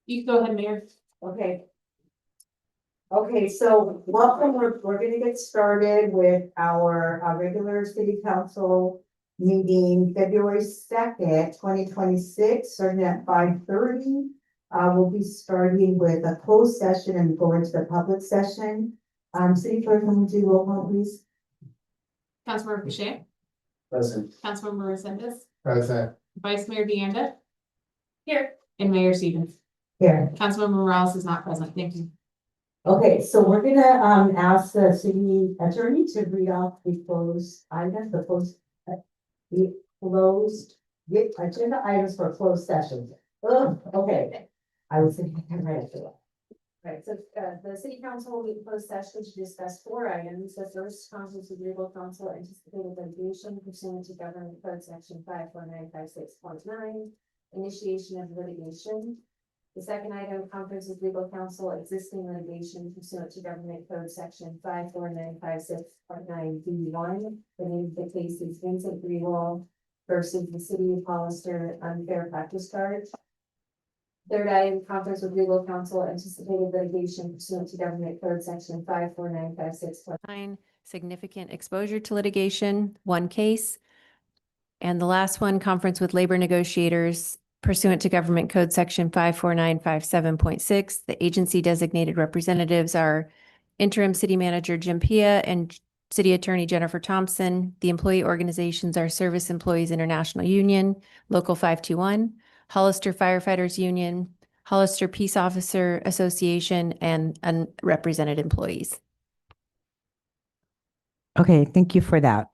You can go ahead, Mayor. Okay. Okay, so welcome, we're gonna get started with our regular city council meeting, February 2nd, 2026, starting at 5:30. We'll be starting with a closed session and go into the public session. City clerk, can we do roll call, please? Councilmember Boucher, Present. Councilmember Resendez, Present. Vice Mayor Deanda. Here. And Mayor Stevens. Here. Councilmember Morales is not present. Thank you. Okay, so we're gonna ask the city attorney to read off the closed items, the agenda items for closed sessions. Oh, okay. I was thinking right after that. Right, so the city council will meet in closed session to discuss 4 items. The first, conference with legal counsel anticipated litigation pursuant to government code section 54956.9, initiation of litigation. The second item, conference with legal counsel, existing litigation pursuant to government code section 54956.9 D1. The name of the case is Vincent Greenwald versus the city of Hollister unfair practice charge. Third item, conference with legal counsel, anticipated litigation pursuant to government code section 54956.9. Significant exposure to litigation, 1 case. And the last one, conference with labor negotiators pursuant to government code section 54957.6. The agency designated representatives are interim city manager Jim Pia and city attorney Jennifer Thompson. The employee organizations are Service Employees International Union, Local 521, Hollister Firefighters Union, Hollister Peace Officer Association, and unrepresented employees. Okay, thank you for that.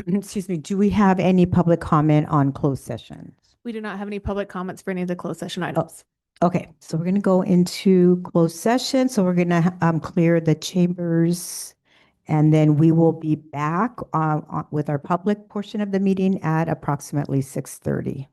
Excuse me, do we have any public comment on closed sessions? We do not have any public comments for any of the closed session items. Okay, so we're going to go into closed session. So we're going to clear the chambers, and then we will be back with our public portion of the meeting at approximately 6:30.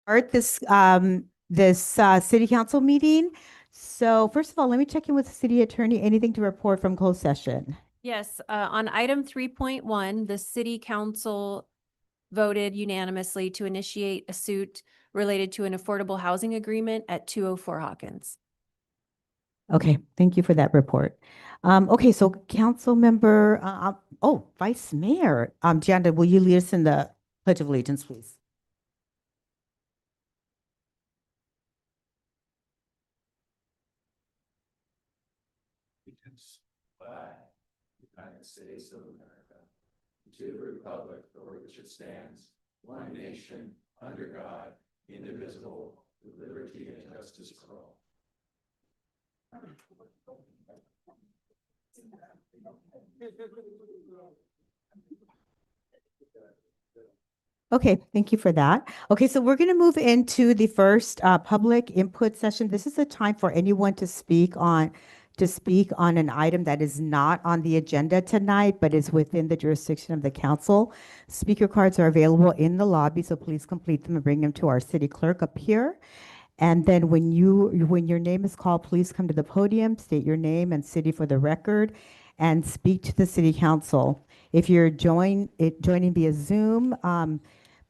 start this city council meeting. So first of all, let me check in with the city attorney. Anything to report from closed session? Yes, on item 3.1, the city council voted unanimously to initiate a suit related to an affordable housing agreement at 204 Hawkins. Okay, thank you for that report. Okay, so council member, Vice Mayor, Janda, will you lead us in the Pledge of Allegiance, please? United States of America, to the republic for which it stands, one nation, under God, indivisible, with liberty and justice for all. Okay, thank you for that. Okay, so we're going to move into the first public input session. This is a time for anyone to speak on an item that is not on the agenda tonight, but is within the jurisdiction of the council. Speaker cards are available in the lobby, so please complete them and bring them to our city clerk up here. And then when your name is called, please come to the podium, state your name and city for the record, and speak to the city council. If you're joining via Zoom,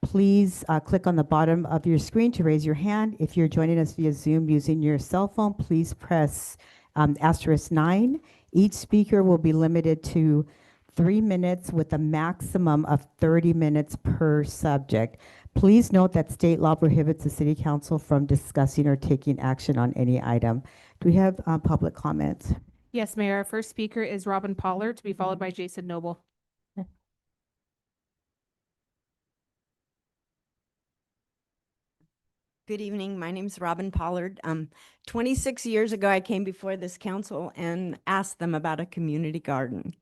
please click on the bottom of your screen to raise your hand. If you're joining us via Zoom using your cell phone, please press *9. Each speaker will be limited to 3 minutes with a maximum of 30 minutes per subject. Please note that state law prohibits the city council from discussing or taking action on any item. Do we have public comments? Yes, Mayor. Our first speaker is Robin Pollard, to be followed by Jason Noble. Good evening. My name's Robin Pollard. 26 years ago, I came before this council and asked them about a community garden,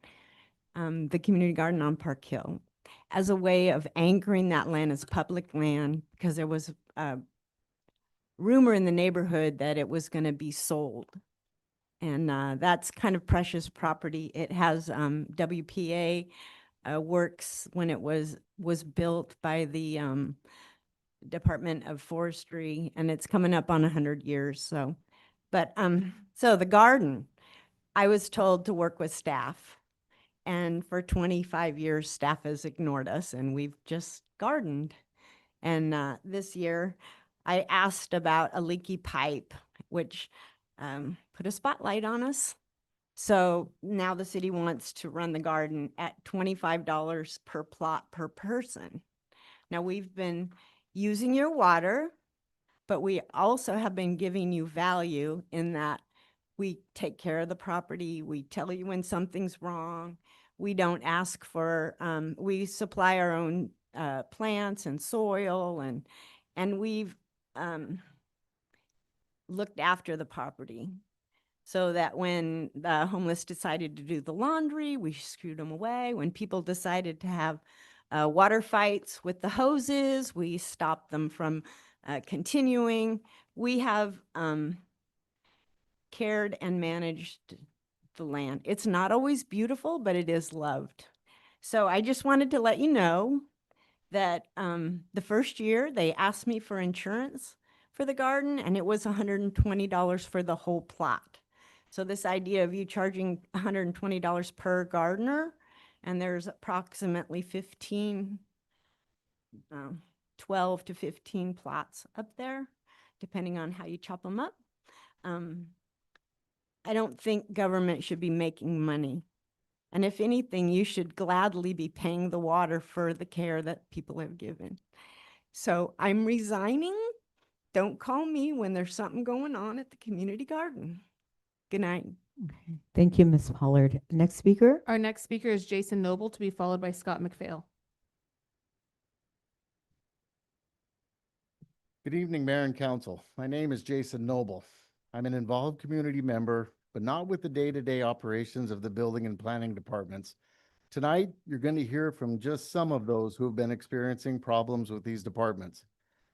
the community garden on Park Hill, as a way of anchoring that land as public land, because there was a rumor in the neighborhood that it was going to be sold. And that's kind of precious property. It has WPA works when it was built by the Department of Forestry, and it's coming up on 100 years. So the garden, I was told to work with staff, and for 25 years staff has ignored us and we've just gardened. And this year I asked about a leaky pipe, which put a spotlight on us. So now the city wants to run the garden at $25 per plot per person. Now we've been using your water, but we also have been giving you value in that we take care of the property. We tell you when something's wrong. We don't ask for, we supply our own plants and soil, and we've looked after the property so that when the homeless decided to do the laundry, we screwed them away. When people decided to have water fights with the hoses, we stopped them from continuing. We have cared and managed the land. It's not always beautiful, but it is loved. So I just wanted to let you know that the first year they asked me for insurance for the garden, and it was $120 for the whole plot. So this idea of you charging $120 per gardener, and there's approximately 12 to 15 plots up there, depending on how you chop them up. I don't think government should be making money. And if anything, you should gladly be paying the water for the care that people have given. So I'm resigning. Don't call me when there's something going on at the community garden. Good night. Okay. Thank you, Ms. Pollard. Next speaker? Our next speaker is Jason Noble, to be followed by Scott McPhail. Good evening, Mayor and Council. My name is Jason Noble. I'm an involved community member, but not with the day-to-day operations of the building and planning departments. Tonight, you're going to hear from just some of those who have been experiencing problems with these departments.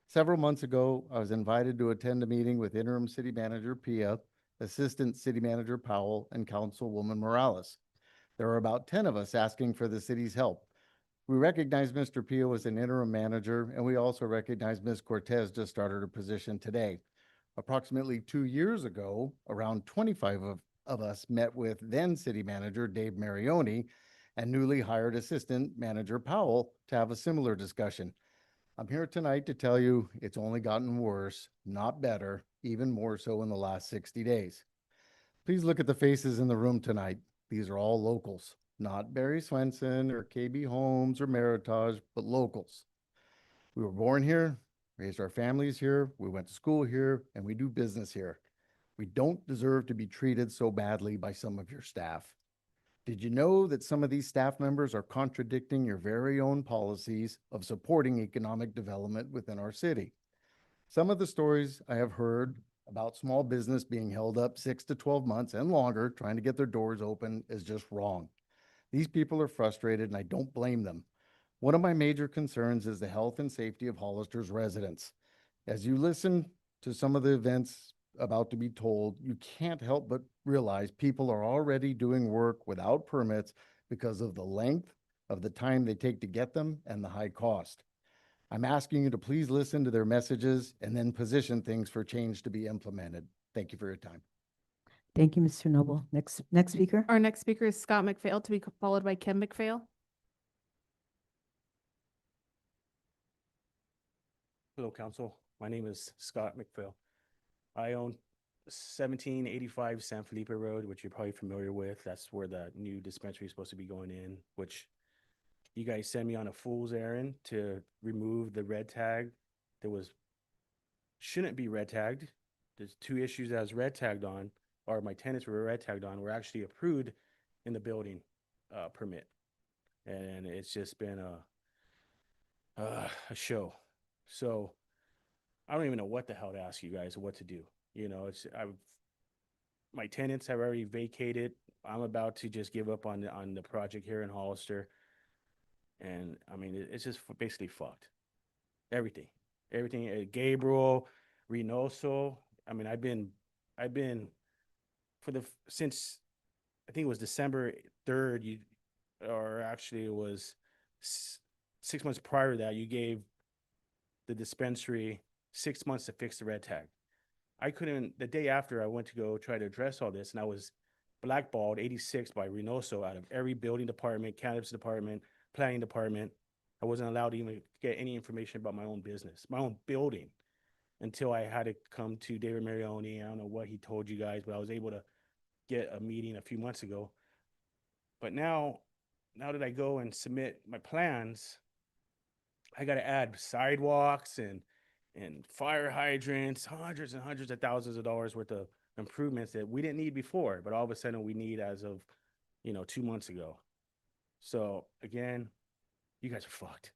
Several months ago, I was invited to attend a meeting with Interim City Manager Pia, Assistant City Manager Powell, and Councilwoman Morales. There were about 10 of us asking for the city's help. We recognize Mr. Peel as an interim manager, and we also recognize Ms. Cortez just started her position today. Approximately 2 years ago, around 25 of us met with then city manager Dave Marioni and newly hired assistant manager Powell to have a similar discussion. I'm here tonight to tell you it's only gotten worse, not better, even more so in the last 60 days. Please look at the faces in the room tonight. These are all locals, not Barry Swenson or KB Holmes or Meritage, but locals. We were born here, raised our families here, we went to school here, and we do business here. We don't deserve to be treated so badly by some of your staff. Did you know that some of these staff members are contradicting your very own policies of supporting economic development within our city? Some of the stories I have heard about small business being held up 6 to 12 months and longer trying to get their doors open is just wrong. These people are frustrated and I don't blame them. One of my major concerns is the health and safety of Hollister's residents. As you listen to some of the events about to be told, you can't help but realize people are already doing work without permits because of the length of the time they take to get them and the high cost. I'm asking you to please listen to their messages and then position things for change to be implemented. Thank you for your time. Thank you, Mr. Noble. Next speaker. Our next speaker is Scott McPhail, to be followed by Kim McPhail. Hello, Council. My name is Scott McPhail. I own 1785 San Felipe Road, which you're probably familiar with. That's where the new dispensary is supposed to be going in, which you guys sent me on a fool's errand to remove the red tag that shouldn't be red tagged. There's 2 issues that I was red tagged on, or my tenants were red tagged on, were actually approved in the building permit. And it's just been a show. So I don't even know what the hell to ask you guys or what to do. You know, my tenants have already vacated. I'm about to just give up on the project here in Hollister. And I mean, it's just basically fucked. Everything, Gabriel, Reynoso. I mean, I've been since I think it was December 3rd, or actually it was 6 months prior to that, you gave the dispensary 6 months to fix the red tag. The day after I went to go try to address all this, and I was blackballed 86 by Reynoso out of every building department, cannabis department, planning department. I wasn't allowed to even get any information about my own business, my own building, until I had to come to David Marioni. I don't know what he told you guys, but I was able to get a meeting a few months ago. But now that I go and submit my plans, I got to add sidewalks and fire hydrants, hundreds and hundreds of thousands of dollars worth of improvements that we didn't need before, but all of a sudden we need as of, 2 months ago. So again, you guys are fucked.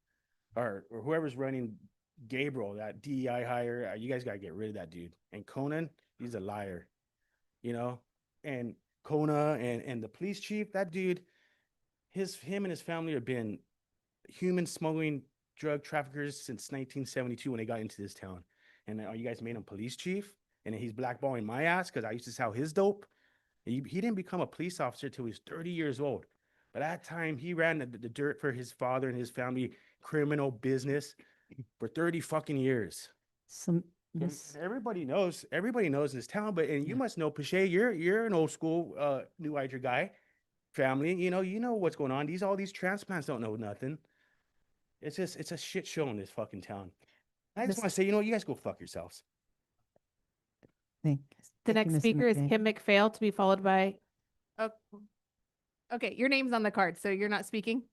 Or whoever's running Gabriel, that DEI hire, you guys got to get rid of that dude. And Conan, he's a liar, and Kona and the police chief, that dude, him and his family have been human smuggling drug traffickers since 1972 when they got into this town. And you guys made him police chief, and he's blackballing my ass because I used to sell his dope. He didn't become a police officer till he was 30 years old. By that time, he ran the dirt for his father and his family criminal business for 30 fucking years. Yes. Everybody knows in this town, and you must know, Pache, you're an old school New Hydra guy, family. You know what's going on. All these transplants don't know nothing. It's a shit show in this fucking town. I just want to say, you guys go fuck yourselves. Thank The thank you, next Mr. speaker is McPhail. Kim McPhail, to be followed by, oh, okay, your name's on the card, so you're not speaking?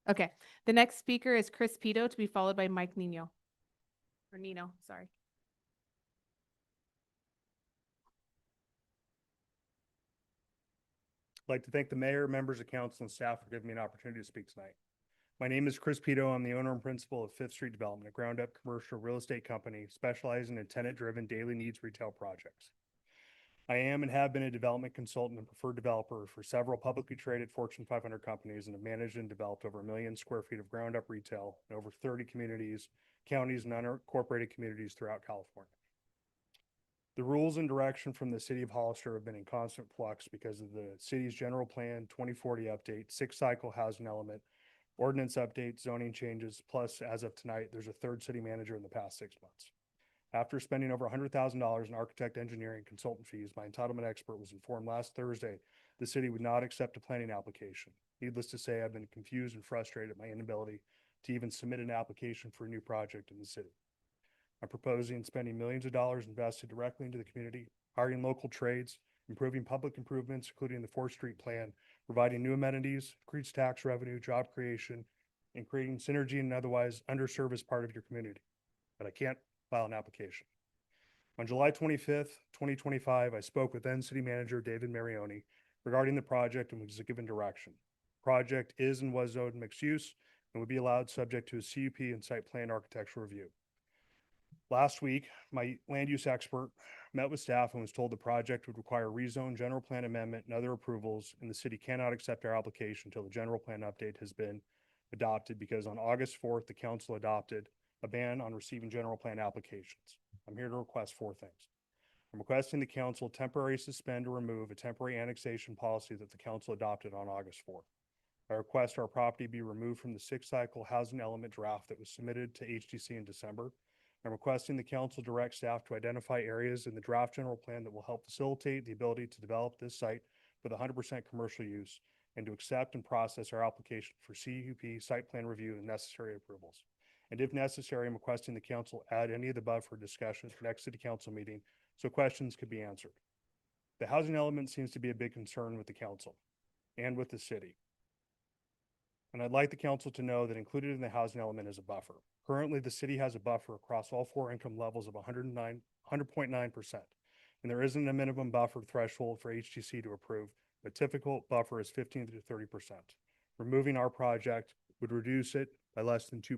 Okay. The next speaker is Chris Pito, to be followed by Mike Nino. Or Nino, sorry. I'd like to thank the mayor, members of council, and staff for giving me an opportunity to speak tonight. My name is Chris Pito. I'm the owner and principal of Fifth Street Development, a ground-up commercial real estate company specializing in tenant-driven daily needs retail projects. I am and have been a development consultant and preferred developer for several publicly traded Fortune 500 companies and have managed and developed over 1 million square feet of ground-up retail in over 30 communities, counties, and unincorporated communities throughout California. The rules and direction from the city of Hollister have been in constant flux because of the city's general plan 2040 update, 6-cycle housing element, ordinance updates, zoning changes, plus as of tonight, there's a third city manager in the past 6 months. After spending over $100,000 in architect, engineering, consultant fees, my entitlement expert was informed last Thursday the city would not accept a planning application. Needless to say, I've been confused and frustrated at my inability to even submit an application for a new project in the city. I'm proposing spending millions of dollars invested directly into the community, hiring local trades, improving public improvements, including the 4th Street plan, providing new amenities, increased tax revenue, job creation, and creating synergy in an otherwise underserviced part of your community. But I can't file an application. On July 25th, 2025, I spoke with then City Manager David Marioni regarding the project and was given direction. Project is and was zoned mixed use and would be allowed subject to a CUP and site plan architectural review. Last week, my land use expert met with staff and was told the project would require rezone, general plan amendment, and other approvals, and the city cannot accept our application until the general plan update has been adopted, because on August 4th, the council adopted a ban on receiving general plan applications. I'm here to request 4 things. I'm requesting the council temporarily suspend or remove a temporary annexation policy that the council adopted on August 4th. I request our property be removed from the 6th cycle housing element draft that was submitted to HDC in December. I'm requesting the council direct staff to identify areas in the draft general plan that will help facilitate the ability to develop this site with 100% commercial use, and to accept and process our application for CUP site plan review and necessary approvals. And if necessary, I'm requesting the council add any of the above for discussion for next city council meeting so questions could be answered. The housing element seems to be a big concern with the council and with the city. And I'd like the council to know that included in the housing element is a buffer. Currently, the city has a buffer across all 4 income levels of 100.9%. And there isn't a minimum buffer threshold for HTC to approve, but typical buffer is 15 to 30%. Removing our project would reduce it by less than 2%.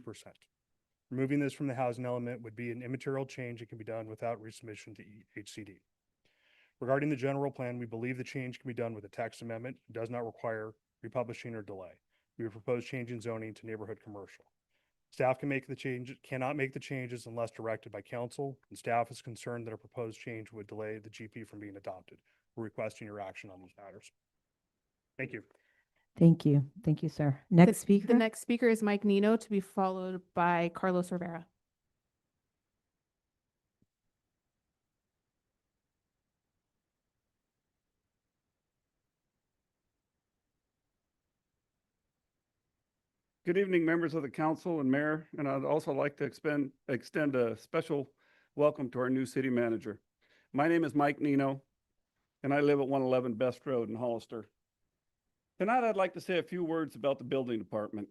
Removing this from the housing element would be an immaterial change that can be done without resubmission to HCD. Regarding the general plan, we believe the change can be done with a text amendment. It does not require republishing or delay. We would propose changing zoning to neighborhood commercial. Staff cannot make the changes unless directed by council, and staff is concerned that a proposed change would delay the GP from being adopted. We're requesting your action on these matters. Thank you. Thank you. Thank you, sir. Next speaker. The next speaker is Mike Nino, to be followed by Carlos Rivera. Good evening, members of the council and mayor, and I'd also like to extend a special welcome to our new city manager. My name is Mike Nino, and I live at 111 Best Road in Hollister. Tonight, I'd like to say a few words about the building department.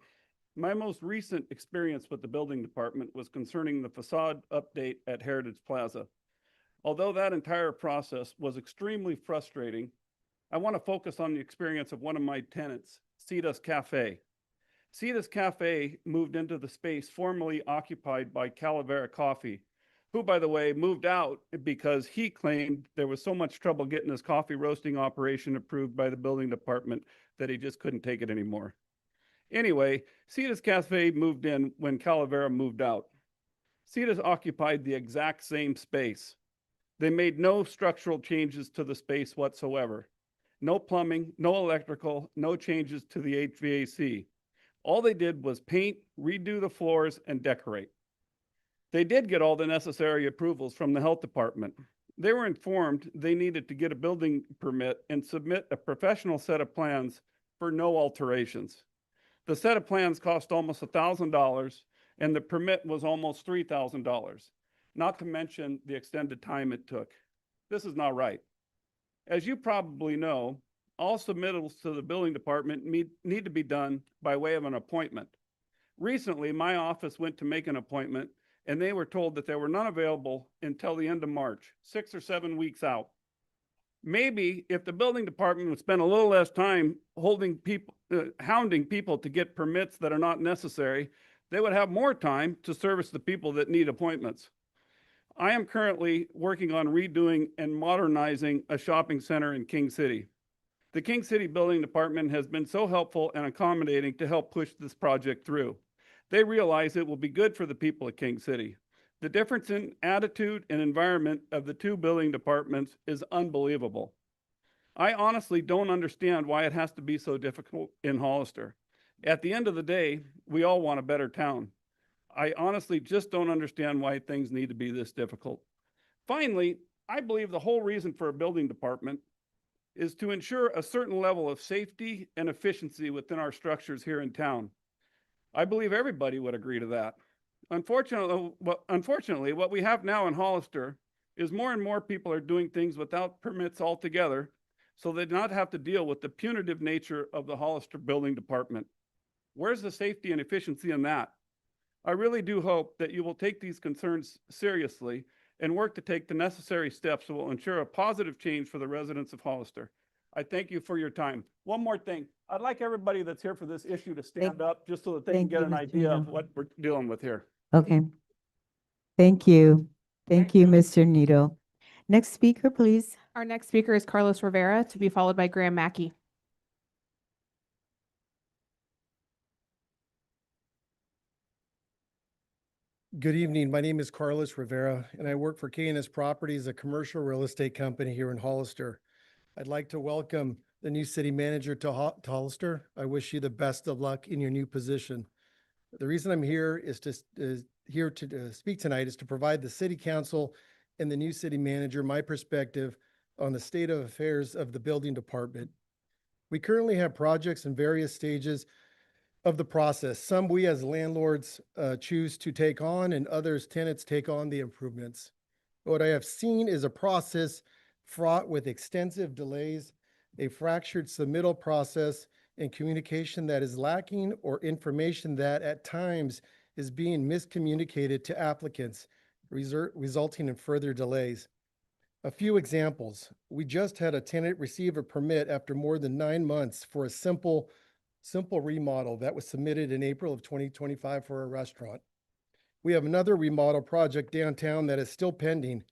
My most recent experience with the building department was concerning the facade update at Heritage Plaza. Although that entire process was extremely frustrating, I want to focus on the experience of one of my tenants, Cita's Cafe. Cita's Cafe moved into the space formerly occupied by Calavera Coffee, who, by the way, moved out because he claimed there was so much trouble getting his coffee roasting operation approved by the building department that he just couldn't take it anymore. Anyway, Cita's Cafe moved in when Calavera moved out. Cita's occupied the exact same space. They made no structural changes to the space whatsoever. No plumbing, no electrical, no changes to the HVAC. All they did was paint, redo the floors, and decorate. They did get all the necessary approvals from the health department. They were informed they needed to get a building permit and submit a professional set of plans for no alterations. The set of plans cost almost $1,000, and the permit was almost $3,000, not to mention the extended time it took. This is not right. As you probably know, all submittals to the building department need to be done by way of an appointment. Recently, my office went to make an appointment, and they were told that there were none available until the end of March, 6 or 7 weeks out. Maybe if the building department would spend a little less time hounding people to get permits that are not necessary, they would have more time to service the people that need appointments. I am currently working on redoing and modernizing a shopping center in King City. The King City Building Department has been so helpful and accommodating to help push this project through. They realize it will be good for the people of King City. The difference in attitude and environment of the two building departments is unbelievable. I honestly don't understand why it has to be so difficult in Hollister. At the end of the day, we all want a better town. I honestly just don't understand why things need to be this difficult. Finally, I believe the whole reason for a building department is to ensure a certain level of safety and efficiency within our structures here in town. I believe everybody would agree to that. Unfortunately, what we have now in Hollister is more and more people are doing things without permits altogether, so they do not have to deal with the punitive nature of the Hollister Building Department. Where's the safety and efficiency in that? I really do hope that you will take these concerns seriously and work to take the necessary steps that will ensure a positive change for the residents of Hollister. I thank you for your time. One more thing. I'd like everybody that's here for this issue to stand up just so that they can thank get you, an Mr. idea of Nito. what we're dealing with here. Okay. Thank you. Thank you, Mr. Nito. Next speaker, please. Our next speaker is Carlos Rivera, to be followed by Graham Mackey. Good evening. My name is Carlos Rivera, and I work for K&S Properties, a commercial real estate company here in Hollister. I'd like to welcome the new city manager to Hollister. I wish you the best of luck in your new position. The reason I'm here is to speak tonight is to provide the city council and the new city manager my perspective on the state of affairs of the building department. We currently have projects in various stages of the process. Some we as landlords choose to take on, and others tenants take on the improvements. What I have seen is a process fraught with extensive delays, a fractured submittal process, and communication that is lacking, or information that at times is being miscommunicated to applicants, resulting in further delays. A few examples. We just had a tenant receive a permit after more than 9 months for a simple remodel that was submitted in April of 2025 for a restaurant. We have another remodel project downtown that is still pending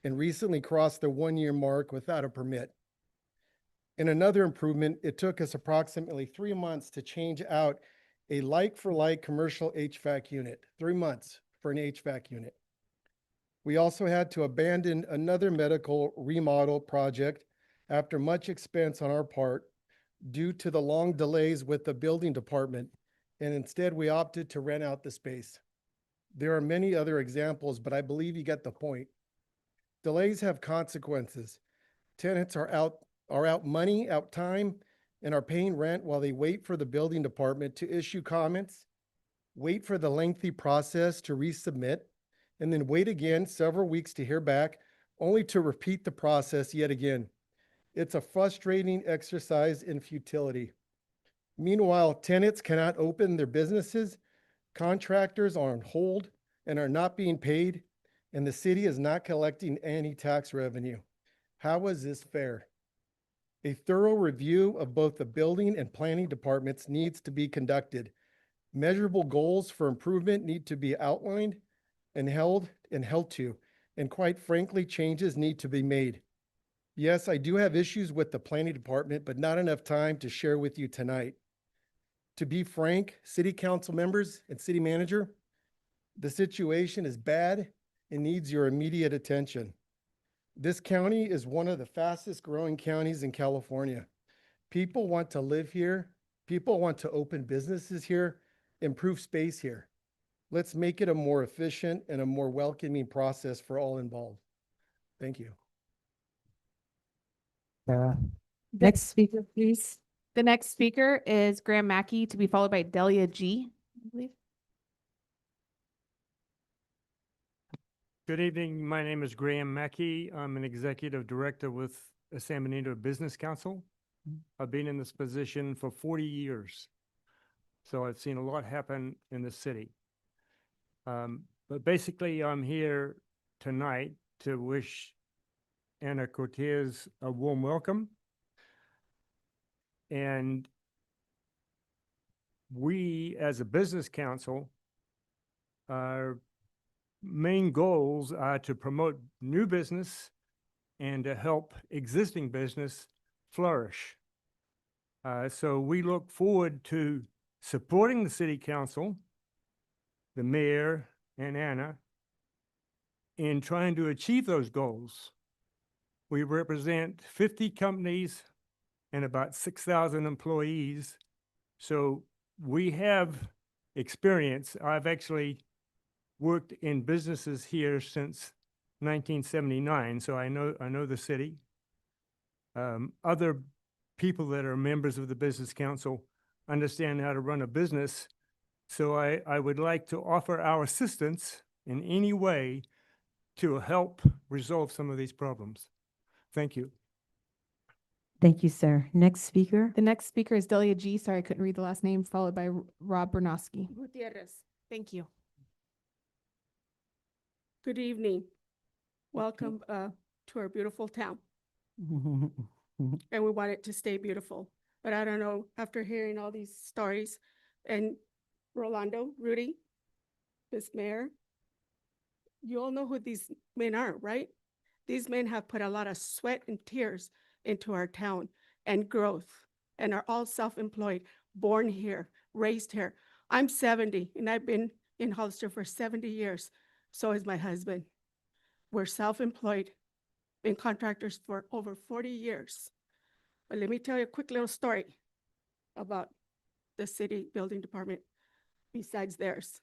and recently crossed the 1-year mark without a permit. In another improvement, it took us approximately 3 months to change out a like-for-like commercial HVAC unit, 3 months for an HVAC unit. We also had to abandon another medical remodel project after much expense on our part due to the long delays with the building department, and instead we opted to rent out the space. There are many other examples, but I believe you get the point. Delays have consequences. Tenants are out money, out time, and are paying rent while they wait for the building department to issue comments, wait for the lengthy process to resubmit, and then wait again several weeks to hear back, only to repeat the process yet again. It's a frustrating exercise in futility. Meanwhile, tenants cannot open their businesses, contractors are on hold and are not being paid, and the city is not collecting any tax revenue. How is this fair? A thorough review of both the building and planning departments needs to be conducted. Measurable goals for improvement need to be outlined and held to, and quite frankly, changes need to be made. Yes, I do have issues with the planning department, but not enough time to share with you tonight. To be frank, city council members and city manager, the situation is bad and needs your immediate attention. This county is one of the fastest growing counties in California. People want to live here. People want to open businesses here, improve space here. Let's make it a more efficient and a more welcoming process for all involved. Thank you. Next speaker, please. The next speaker is Graham Mackey, to be followed by Delia G, I believe. Good evening. My name is Graham Mackey. I'm an executive director with the San Benito Business Council. I've been in this position for 40 years. So I've seen a lot happen in the city. But basically, I'm here tonight to wish Ana Cortez a warm welcome. And we, as a business council, our main goals are to promote new business and to help existing business flourish. So we look forward to supporting the city council, the mayor, and Anna in trying to achieve those goals. We represent 50 companies and about 6,000 employees. So we have experience. I've actually worked in businesses here since 1979, so I know the city. Other people that are members of the Business Council understand how to run a business. So I would like to offer our assistance in any way to help resolve some of these problems. Thank you. Thank you, sir. Next speaker. The next speaker is Delia G. Sorry, I couldn't read the last name, followed by Rob Bernowski. Gutierrez. Thank you. Good evening. Welcome to our beautiful town. And we want it to stay beautiful. But I don't know, after hearing all these stories, and Rolando, Rudy, Ms. Mayor, you all know who these men are, right? These men have put a lot of sweat and tears into our town and growth, and are all self-employed, born here, raised here. I'm 70, and I've been in Hollister for 70 years. So is my husband. We're self-employed, been contractors for over 40 years. But let me tell you a quick little story about the city building department besides theirs.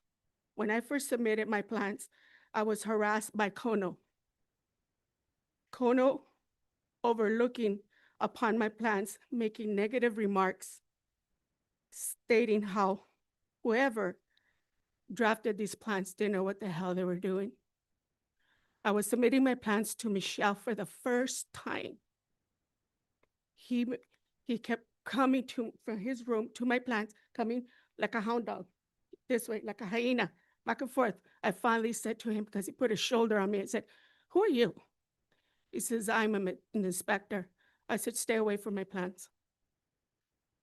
When I first submitted my plans, I was harassed by Kono. Kono overlooking upon my plans, making negative remarks, stating how whoever drafted these plans didn't know what the hell they were doing. I was submitting my plans to Michelle for the first time. He kept coming from his room to my plans, coming like a hound dog, this way, like a hyena, back and forth. I finally said to him, because he put his shoulder on me and said, "Who are you?" He says, "I'm an inspector." I said, "Stay away from my plans."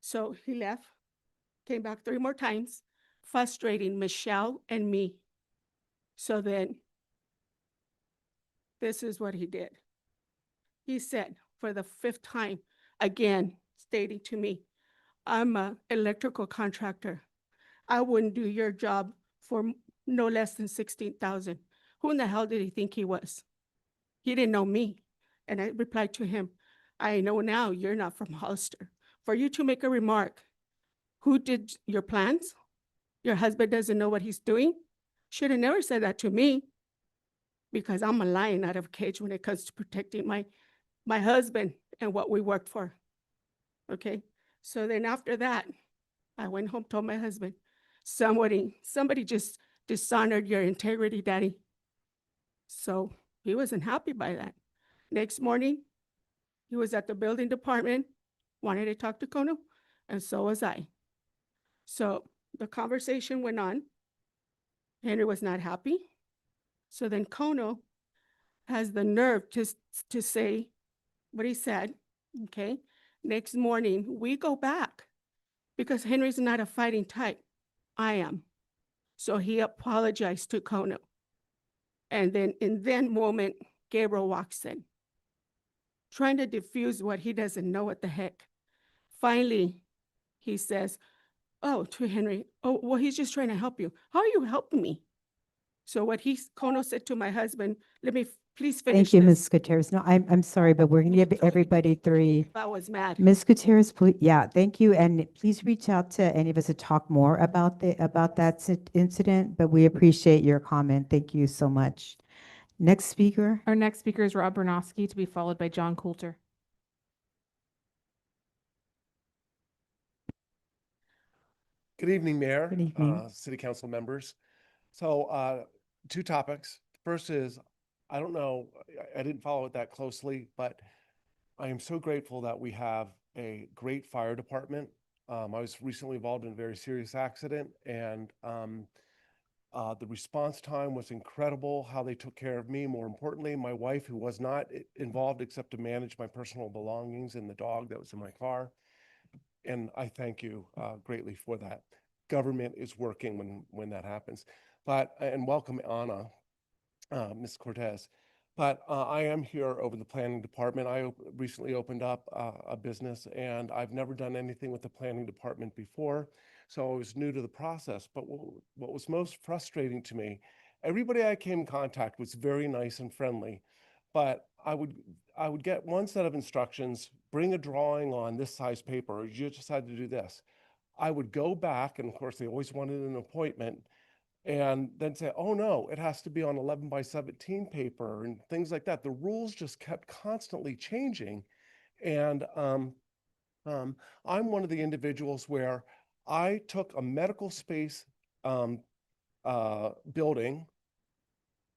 So he left, came back 3 more times, frustrating Michelle and me. So then, this is what he did. He said, for the 5th time, again, stating to me, "I'm an electrical contractor. I wouldn't do your job for no less than 16,000. Who in the hell did he think he was? He didn't know me. And I replied to him, "I know now you're not from Hollister. For you to make a remark, who did your plans? Your husband doesn't know what he's doing? Should have never said that to me, because I'm a lion out of a cage when it comes to protecting my husband and what we worked for." Okay, so then after that, I went home, told my husband, somebody just dishonored your integrity, Daddy. So he wasn't happy by that. Next morning, he was at the building department, wanted to talk to Kono, and so was I. So the conversation went on. Henry was not happy. So then Kono has the nerve to say what he said, okay? Next morning, we go back because Henry's not a fighting type. I am. So he apologized to Kono. And then in that moment, Gabriel walks in, trying to diffuse what he doesn't know what the heck. Finally, he says, "Oh," to Henry, "Oh, well, he's just trying to help you. How are you helping me?" So what Kono said to my husband, "Let me please finish Thank you, this." Ms. Gutierrez. No, I'm sorry, but we're going to give everybody 3. I was mad. Ms. Gutierrez, please, yeah, thank you. And please reach out to any of us to talk more about that incident, but we appreciate your comment. Thank you so much. Next speaker. Our next speaker is Rob Bernowski, to be followed by John Coulter. Good evening, Mayor. Good evening. City Council members. So 2 topics. First is, I don't know, I didn't follow it that closely, but I am so grateful that we have a great fire department. I was recently involved in a very serious accident, and the response time was incredible, how they took care of me. More importantly, my wife, who was not involved except to manage my personal belongings and the dog that was in my car. And I thank you greatly for that. Government is working when that happens. And welcome Anna, Ms. Cortez. But I am here over the planning department. I recently opened up a business, and I've never done anything with the planning department before. So I was new to the process. But what was most frustrating to me, everybody I came in contact was very nice and friendly. But I would get one set of instructions: bring a drawing on this size paper, or you just had to do this. I would go back, and of course, they always wanted an appointment, and then say, oh no, it has to be on 11 by 17 paper and things like that. The rules just kept constantly changing. And I'm one of the individuals where I took a medical space building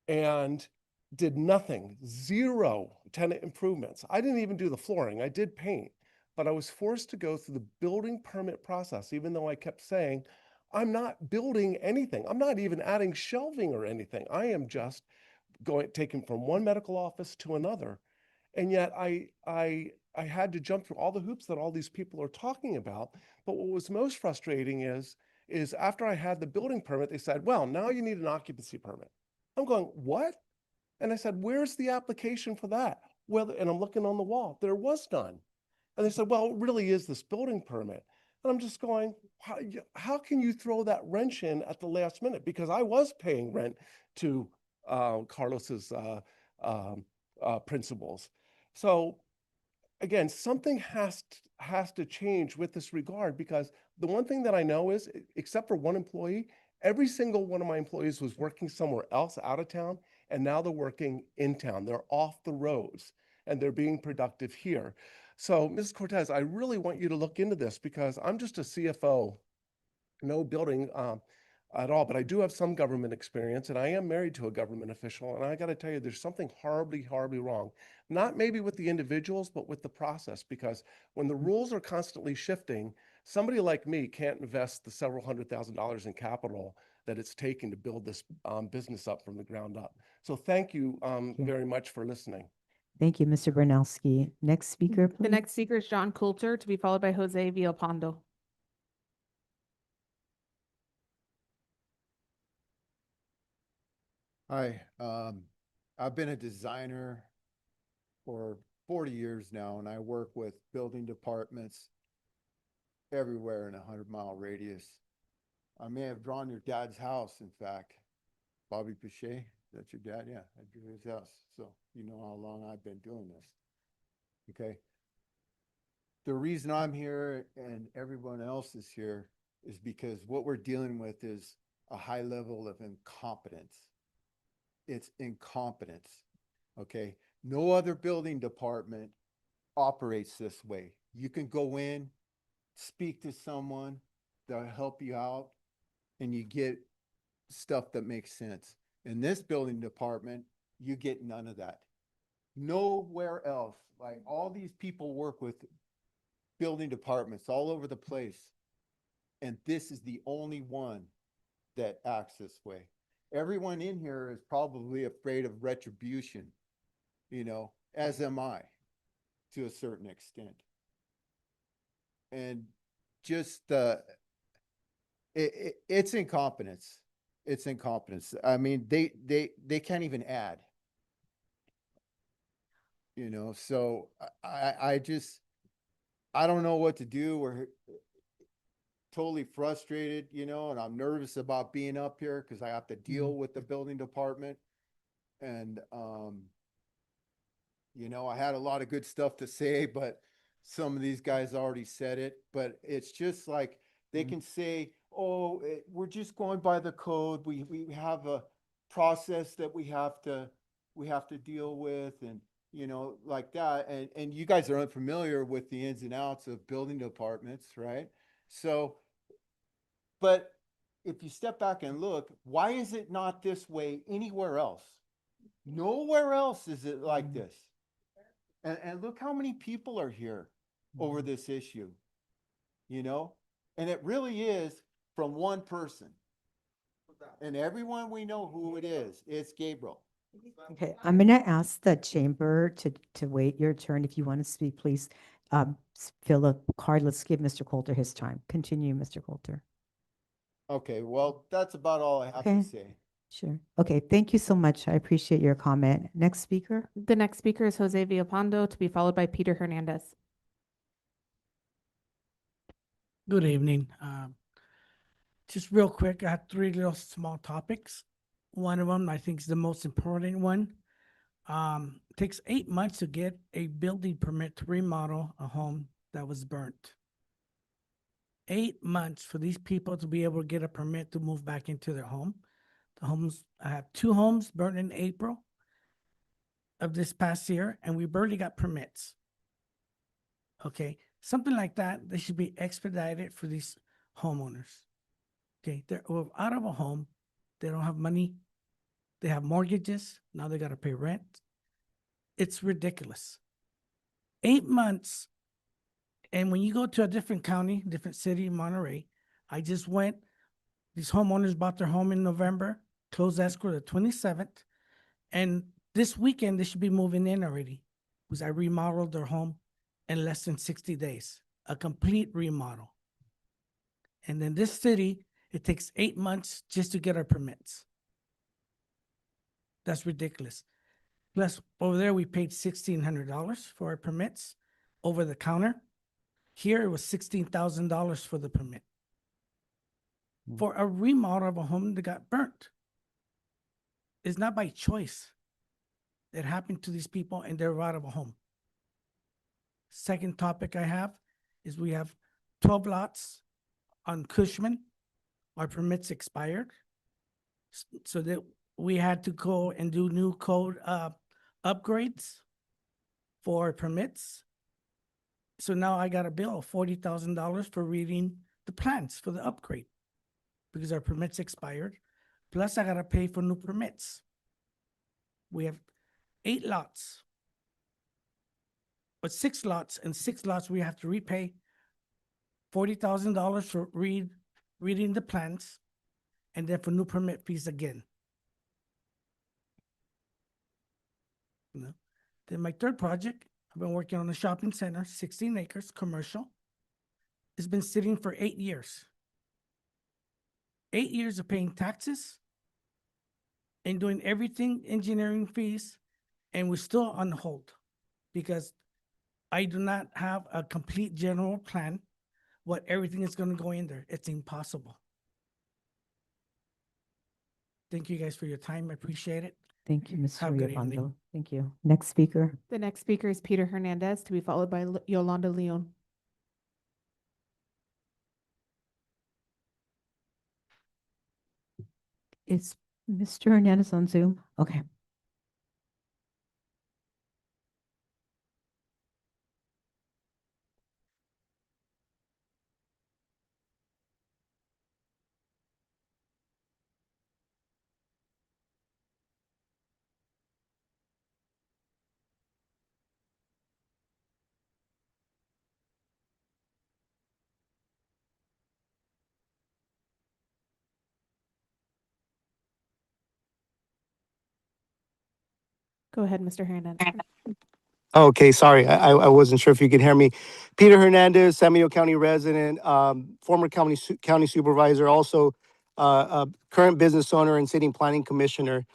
and did nothing, zero tenant improvements. I didn't even do the flooring. I did paint, but I was forced to go through the building permit process, even though I kept saying, I'm not building anything. I'm not even adding shelving or anything. I am just taking from one medical office to another. And yet I had to jump through all the hoops that all these people are talking about. But what was most frustrating is after I had the building permit, they said, well, now you need an occupancy permit. I'm going, what? And I said, where's the application for that? Well, and I'm looking on the wall, there was none. And they said, well, it really is this building permit. And I'm just going, how can you throw that wrench in at the last minute? Because I was paying rent to Carlos's principals. So again, something has to change with this regard, because the one thing that I know is, except for one employee, every single one of my employees was working somewhere else out of town, and now they're working in town. They're off the roads and they're being productive here. So Mrs. Cortez, I really want you to look into this, because I'm just a CFO, no building at all, but I do have some government experience, and I am married to a government official. And I got to tell you, there's something horribly, horribly wrong. Not maybe with the individuals, but with the process, because when the rules are constantly shifting, somebody like me can't invest the several $100,000s in capital that it's taking to build this business up from the ground up. So thank you very much for listening. Thank you, Mr. Bernowski. Next speaker, please. The next speaker is John Coulter, to be followed by Jose Villalpando. Hi, I've been a designer for 40 years now, and I work with building departments everywhere in a 100-mile radius. I may have drawn your dad's house, in fact. Bobby Pichet, that's your dad? Yeah, I drew his house. So you know how long I've been doing this. Okay. The reason I'm here and everyone else is here is because what we're dealing with is a high level of incompetence. It's incompetence. Okay. No other building department operates this way. You can go in, speak to someone, they'll help you out, and you get stuff that makes sense. In this building department, you get none of that. Nowhere else. Like, all these people work with building departments all over the place, and this is the only one that acts this way. Everyone in here is probably afraid of retribution, you know, as am I, to a certain extent. And just it's incompetence. It's incompetence. I mean, they can't even add, you know. So I don't know what to do. We're totally frustrated, you know, and I'm nervous about being up here because I have to deal with the building department. And you know, I had a lot of good stuff to say, but some of these guys already said it. But it's just like they can say, oh, we're just going by the code. We have a process that we have to deal with, and you know, like that. And you guys are unfamiliar with the ins and outs of building departments, right? So, but if you step back and look, why is it not this way anywhere else? Nowhere else is it like this. And look how many people are here over this issue, you know? And it really is from one person. And everyone, we know who it is. It's Gabriel. Okay, I'm going to ask the chamber to wait your turn. If you want to speak, please fill a card. Let's give Mr. Coulter his time. Continue, Mr. Coulter. Okay, well, that's about all I have Okay. to say. Sure. Okay, thank you so much. I appreciate your comment. Next speaker. The next speaker is Jose Villalpando, to be followed by Peter Hernandez. Good evening. Just real quick, I have three little small topics. One of them, I think, is the most important one. It takes 8 months to get a building permit to remodel a home that was burnt. 8 months for these people to be able to get a permit to move back into their home. The homes, I have 2 homes burned in April of this past year, and we barely got permits. Okay, something like that, they should be expedited for these homeowners. Okay, they're out of a home, they don't have money, they have mortgages, now they gotta pay rent. It's ridiculous. 8 months, and when you go to a different county, different city, Monterey, I just went, these homeowners bought their home in November, closed escrow the 27th, and this weekend they should be moving in already, because I remodeled their home in less than 60 days, a complete remodel. And then this city, it takes 8 months just to get our permits. That's ridiculous. Plus, over there, we paid $1,600 for our permits over the counter. Here, it was $16,000 for the permit for a remodel of a home that got burnt. It's not by choice. It happened to these people and they're out of a home. Second topic I have is we have 12 lots on Cushman. Our permits expired. So that we had to go and do new code upgrades for permits. So now I got a bill of $40,000 for reading the plans for the upgrade because our permits expired. Plus I gotta pay for new permits. We have 8 lots. But 6 lots, and 6 lots we have to repay $40,000 for reading the plans, and then for new permit fees again. You know? Then my third project, I've been working on a shopping center, 16 acres, commercial. It's been sitting for 8 years. 8 years of paying taxes and doing everything, engineering fees, and we're still on hold because I do not have a complete general plan what everything is going to go in there. It's impossible. Thank you guys for your time. I appreciate it. Thank you, Have Mr. a good evening. Yolando. Thank you. Next speaker. The next speaker is Peter Hernandez, to be followed by Yolanda Leon. Is Mr. Hernandez on Zoom? Okay. Go ahead, Mr. Hernandez. Okay, sorry, I wasn't sure if you could hear me. Peter Hernandez, San Mateo County resident, former county supervisor, also a current business owner and sitting planning commissioner.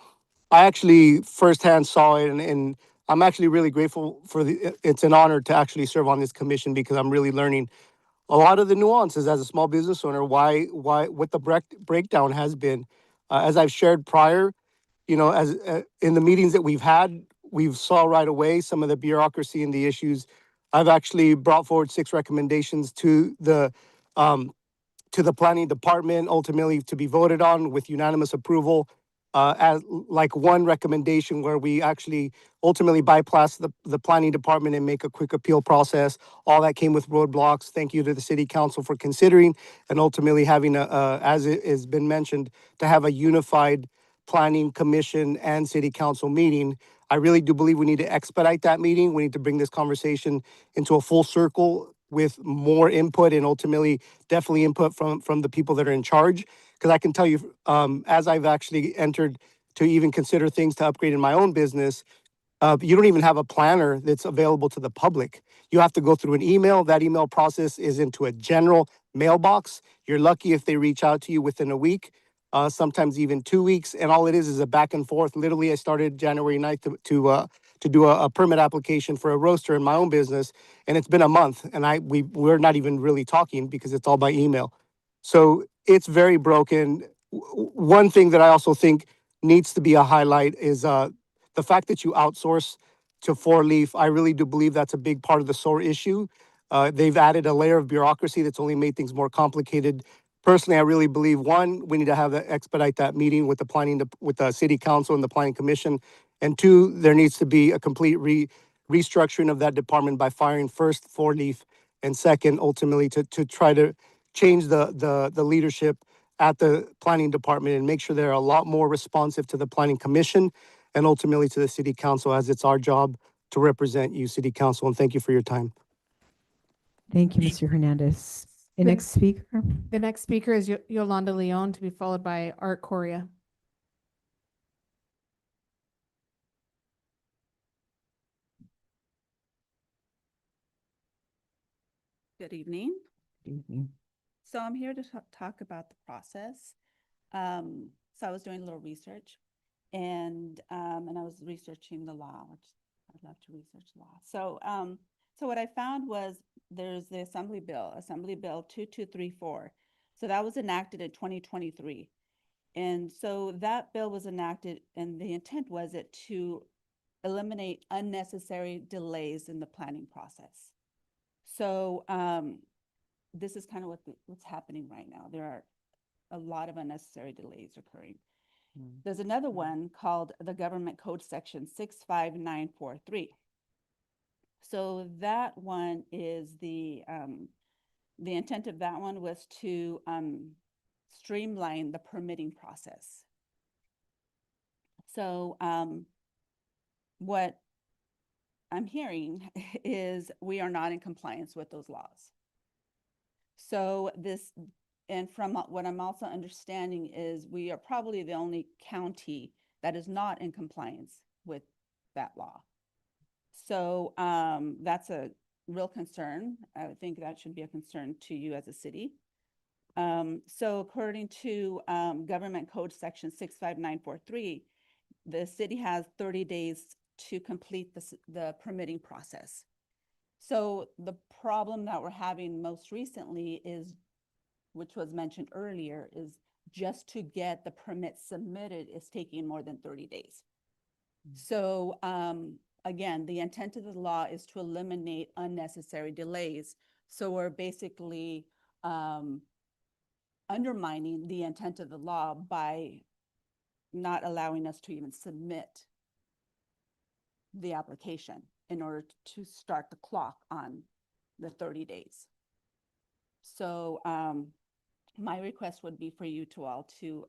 I actually firsthand saw it, and I'm actually really grateful for it's an honor to actually serve on this commission because I'm really learning a lot of the nuances as a small business owner, what the breakdown has been. As I've shared prior, you know, as in the meetings that we've had, we've saw right away some of the bureaucracy and the issues. I've actually brought forward 6 recommendations to the planning department, ultimately to be voted on with unanimous approval. As like one recommendation where we actually ultimately bypass the planning department and make a quick appeal process. All that came with roadblocks. Thank you to the city council for considering and ultimately having as it has been mentioned, to have a unified planning commission and city council meeting. I really do believe we need to expedite that meeting. We need to bring this conversation into a full circle with more input and ultimately definitely input from the people that are in charge. Because I can tell you, as I've actually entered to even consider things to upgrade in my own business, you don't even have a planner that's available to the public. You have to go through an email. That email process is into a general mailbox. You're lucky if they reach out to you within a week, sometimes even 2 weeks. And all it is a back and forth. Literally, I started January 9th to do a permit application for a roaster in my own business. And it's been a month and we're not even really talking because it's all by email. So it's very broken. One thing that I also think needs to be a highlight is the fact that you outsource to 4-leaf. I really do believe that's a big part of the SOAR issue. They've added a layer of bureaucracy that's only made things more complicated. Personally, I really believe, one, we need to have that expedite that meeting with the with the city council and the planning commission. And two, there needs to be a complete restructuring of that department by firing first Four Leaf, and second, ultimately to try to change the leadership at the planning department and make sure they're a lot more responsive to the planning commission and ultimately to the city council, as it's our job to represent you, city council. And thank you for your time. Thank you, Mr. Hernandez. The The- next speaker. The next speaker is Yolanda Leon, to be followed by Art Correa. Good evening. Evening. So I'm here to talk about the process. So I was doing a little research and I was researching the law, which I'd love to research law. So what I found was there's the Assembly Bill 2234. So that was enacted in 2023. And so that bill was enacted and the intent was it to eliminate unnecessary delays in the planning process. So this is kind of what's happening right now. There are a lot of unnecessary delays occurring. There's another one called the Government Code Section 65943. So that one is the intent of that one was to streamline the permitting process. So what I'm hearing is we are not in compliance with those laws. So and from what I'm also understanding is we are probably the only county that is not in compliance with that law. So that's a real concern. I think that should be a concern to you as a city. So according to Government Code Section 65943, the city has 30 days to complete the permitting process. So the problem that we're having most recently is, which was mentioned earlier, is just to get the permit submitted is taking more than 30 days. So again, the intent of the law is to eliminate unnecessary delays. So we're basically undermining the intent of the law by not allowing us to even submit the application in order to start the clock on the 30 days. So my request would be for you to all to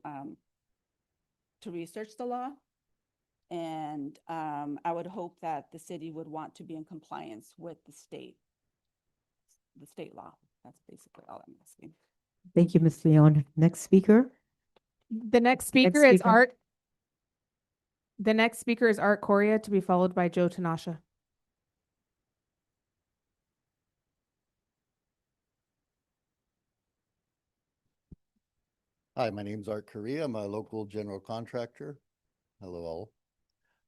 research the law. And I would hope that the city would want to be in compliance with the state law. That's basically all I'm asking. Thank you, Ms. Leon. Next speaker. The next speaker is Art. The next speaker is Art Correa, to be followed by Joe Tanasha. Hi, my name's Art Correa. I'm a local general contractor. Hello all.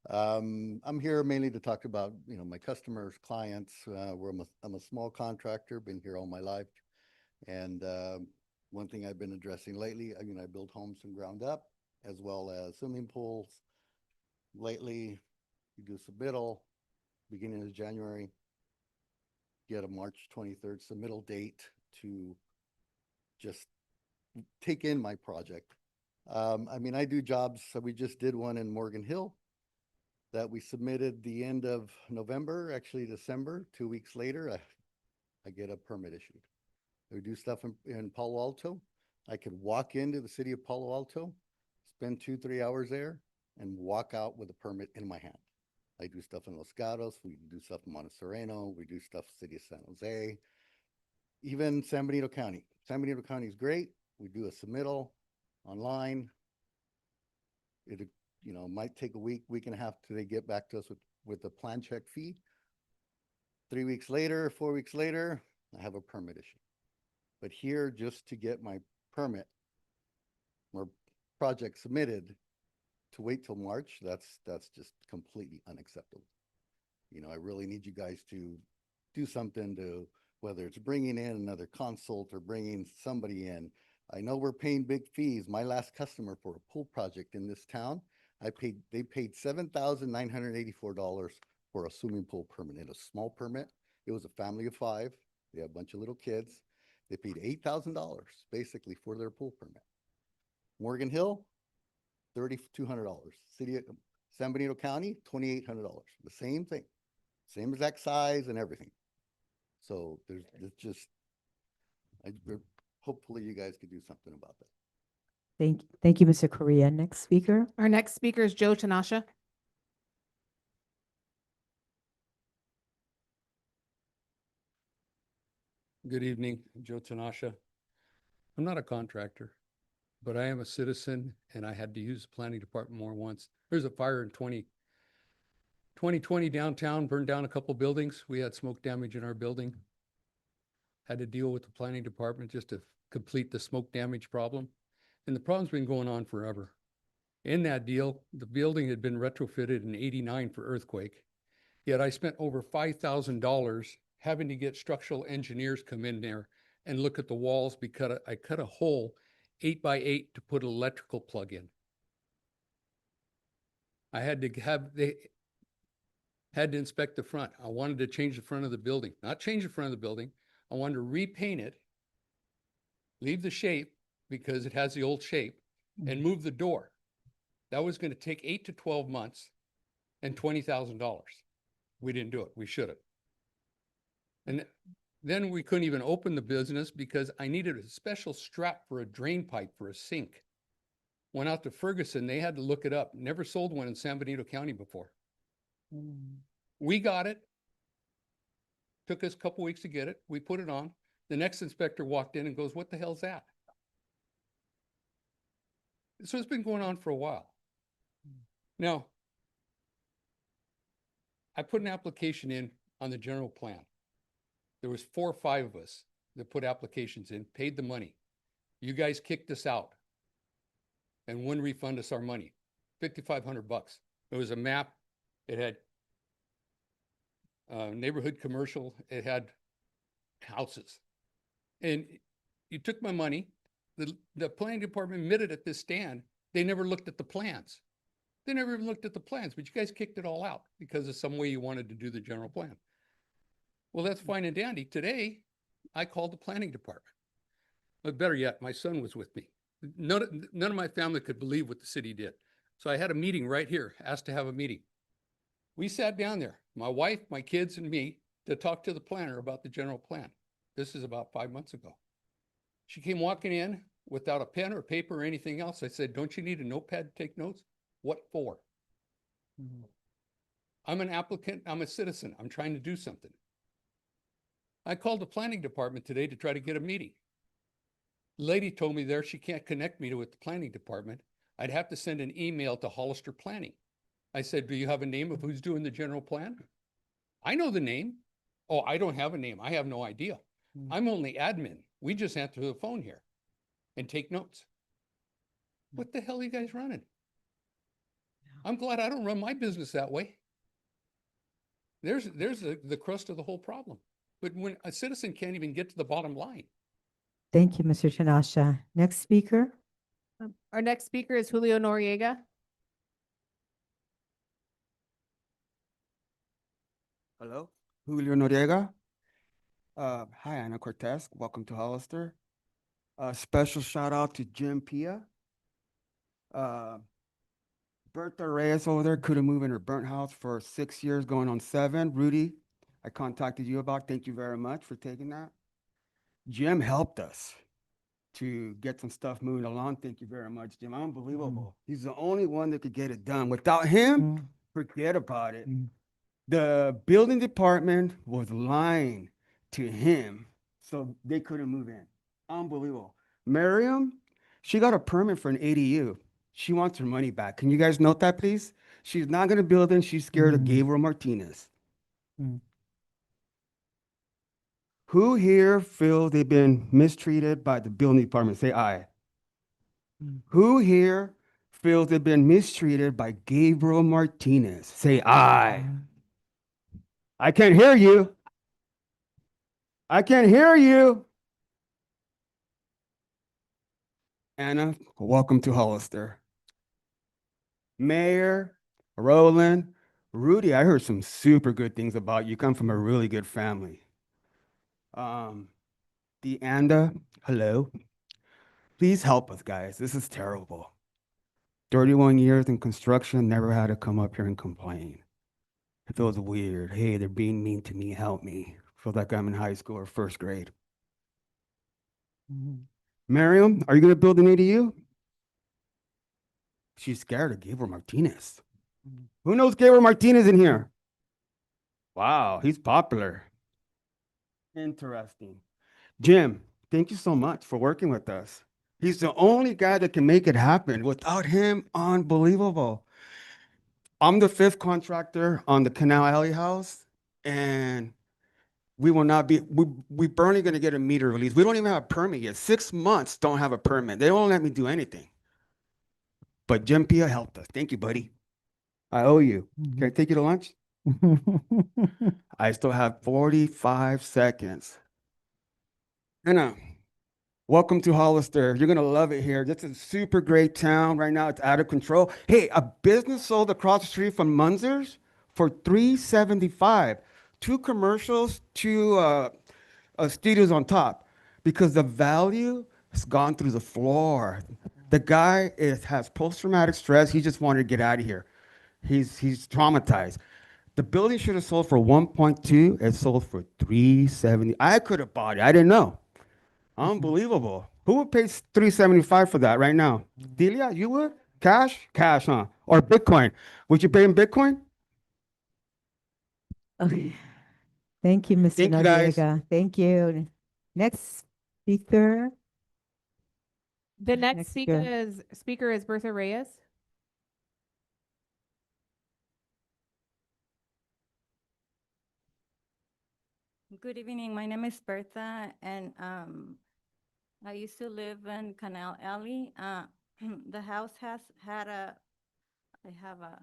I'm here mainly to talk about, my customers, clients. I'm a small contractor, been here all my life. And one thing I've been addressing lately, I build homes from ground up, as well as swimming pools. Lately, we do submittal, beginning of January, get a March 23rd submittal date to just take in my project. I do jobs, so we just did one in Morgan Hill that we submitted the end of November, actually December. 2 weeks later, I get a permit issued. We do stuff in Palo Alto. I could walk into the city of Palo Alto, spend 2-3 hours there, and walk out with a permit in my hand. I do stuff in Los Gatos, we do stuff in Montserrano, we do stuff in the city of San Jose, even San Benito County. San Benito County is great. We do a submittal online. It might take a week and a half till they get back to us with the plan check fee. 3 weeks later, 4 weeks later, I have a permit issue. But here, just to get my permit or project submitted, to wait till March, that's just completely unacceptable. I really need you guys to do something to, whether it's bringing in another consult or bringing somebody in. I know we're paying big fees. My last customer for a pool project in this town, they paid $7,984 for a swimming pool permit. A small permit. It was a family of 5. They have a bunch of little kids. They paid $8,000 basically for their pool permit. Morgan Hill, $3,200. City of San Benito County, $2,800. The same thing, same exact size and everything. So there's just, hopefully you guys could do something about that. Thank you, Mr. Correa. Next speaker. Our next speaker is Joe Tanasha. Good evening, Joe Tanasha. I'm not a contractor, but I am a citizen and I had to use the planning department more once. There's a fire in 2020 downtown, burned down a couple buildings. We had smoke damage in our building. Had to deal with the planning department just to complete the smoke damage problem. And the problem's been going on forever. In that deal, the building had been retrofitted in '89 for earthquake. Yet I spent over $5,000 having to get structural engineers come in there and look at the walls because I cut a hole 8 by 8 to put an electrical plug in. I had to they had to inspect the front. I wanted to change the front of the building, not change the front of the building. I wanted to repaint it, leave the shape because it has the old shape, and move the door. That was going to take 8 to 12 months and $20,000. We didn't do it. We should have. And then we couldn't even open the business because I needed a special strap for a drain pipe for a sink. Went out to Ferguson. They had to look it up. Never sold one in San Benito County before. We got it. Took us a couple weeks to get it. We put it on. The next inspector walked in and goes, "What the hell's that?" So it's been going on for a while. Now, I put an application in on the general plan. There was 4 or 5 of us that put applications in, paid the money. You guys kicked us out and wouldn't refund us our money, $5,500. It was a map. It had neighborhood commercial. It had houses. And you took my money. The planning department admitted at this stand, they never looked at the plans. They never even looked at the plans, but you guys kicked it all out because of some way you wanted to do the general plan. Well, that's fine and dandy. Today, I called the planning department. But better yet, my son was with me. None of my family could believe what the city did. So I had a meeting right here, asked to have a meeting. We sat down there, my wife, my kids, and me, to talk to the planner about the general plan. This is about 5 months ago. She came walking in without a pen or paper or anything else. I said, "Don't you need a notepad to take notes?" "What for?" "I'm an applicant. I'm a citizen. I'm trying to do something." I called the planning department today to try to get a meeting. The lady told me there she can't connect me with the planning department. I'd have to send an email to Hollister Planning. I said, "Do you have a name of who's doing the general plan?" "I know the name." "Oh, I don't have a name. I have no idea. I'm only admin. We just answer the phone here and take notes." What the hell are you guys running? I'm glad I don't run my business that way. There's the crust of the whole problem. But when a citizen can't even get to the bottom line. Thank you, Mr. Tanasha. Next speaker. Our next speaker is Julio Noriega. Hello, Julio Noriega. Hi, Ana Cortez. Welcome to Hollister. Special shout out to Jim Pia. Bertha Reyes over there couldn't move in her burnt house for 6 years, going on 7. Rudy, I contacted you about. Thank you very much for taking that. Jim helped us to get some stuff moving along. Thank you very much, Jim. Unbelievable. He's the only one that could get it done. Without him, forget about it. The building department was lying to him, so they couldn't move in. Unbelievable. Miriam, she got a permit for an ADU. She wants her money back. Can you guys note that, please? She's not going to build it. She's scared of Gabriel Martinez. Who here feels they've been mistreated by the building department? Say aye. Who here feels they've been mistreated by Gabriel Martinez? Say aye. I can't hear you. I can't hear you. Anna, welcome to Hollister. Mayor, Roland, Rudy, I heard some super good things about you. You come from a really good family. Deanda, hello. Please help us, guys. This is terrible. 31 years in construction, never had to come up here and complain. It feels weird. Hey, they're being mean to me. Help me. Feels like I'm in high school or first grade. Miriam, are you going to build an ADU? She's scared of Gabriel Martinez. Who knows Gabriel Martinez in here? Wow, he's popular. Interesting. Jim, thank you so much for working with us. He's the only guy that can make it happen. Without him, unbelievable. I'm the 5th contractor on the Canal Alley house, and we're barely gonna get a meter release. We don't even have a permit yet. 6 months don't have a permit. They won't let me do anything. But Jim Pia helped us. Thank you, buddy. I owe you. Can I take you to lunch? I still have 45 seconds. Anna, welcome to Hollister. You're gonna love it here. This is a super great town right now. It's out of control. Hey, a business sold across the street from Munzer's for $375. 2 commercials, 2 studios on top, because the value has gone through the floor. The guy has post-traumatic stress. He just wanted to get out of here. He's traumatized. The building should have sold for 1.2. It sold for 370. I could have bought it. I didn't know. Unbelievable. Who would pay 375 for that right now? Delia, you would? Cash? Cash, huh? Or Bitcoin? Would you pay in Bitcoin? Okay. Thank you, Mr. Thank you, guys. Noriega. Thank you. Next speaker. The next Next speaker is Bertha Reyes. Good evening. My name is Bertha, and I used to live in Canal Alley. The house has had I have a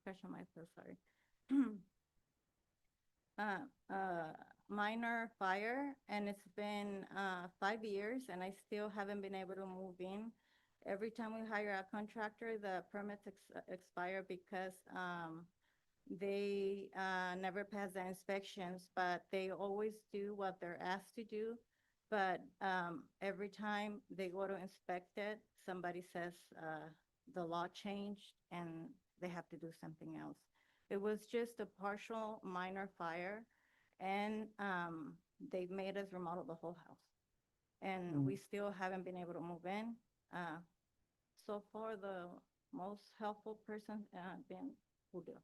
crash on my throat, sorry. Minor fire, and it's been 5 years, and I still haven't been able to move in. Every time we hire a contractor, the permits expire because they never pass the inspections, but they always do what they're asked to do. But every time they go to inspect it, somebody says the law changed and they have to do something else. It was just a partial minor fire, and they made us remodel the whole house. And we still haven't been able to move in. So far, the most helpful person been Julio.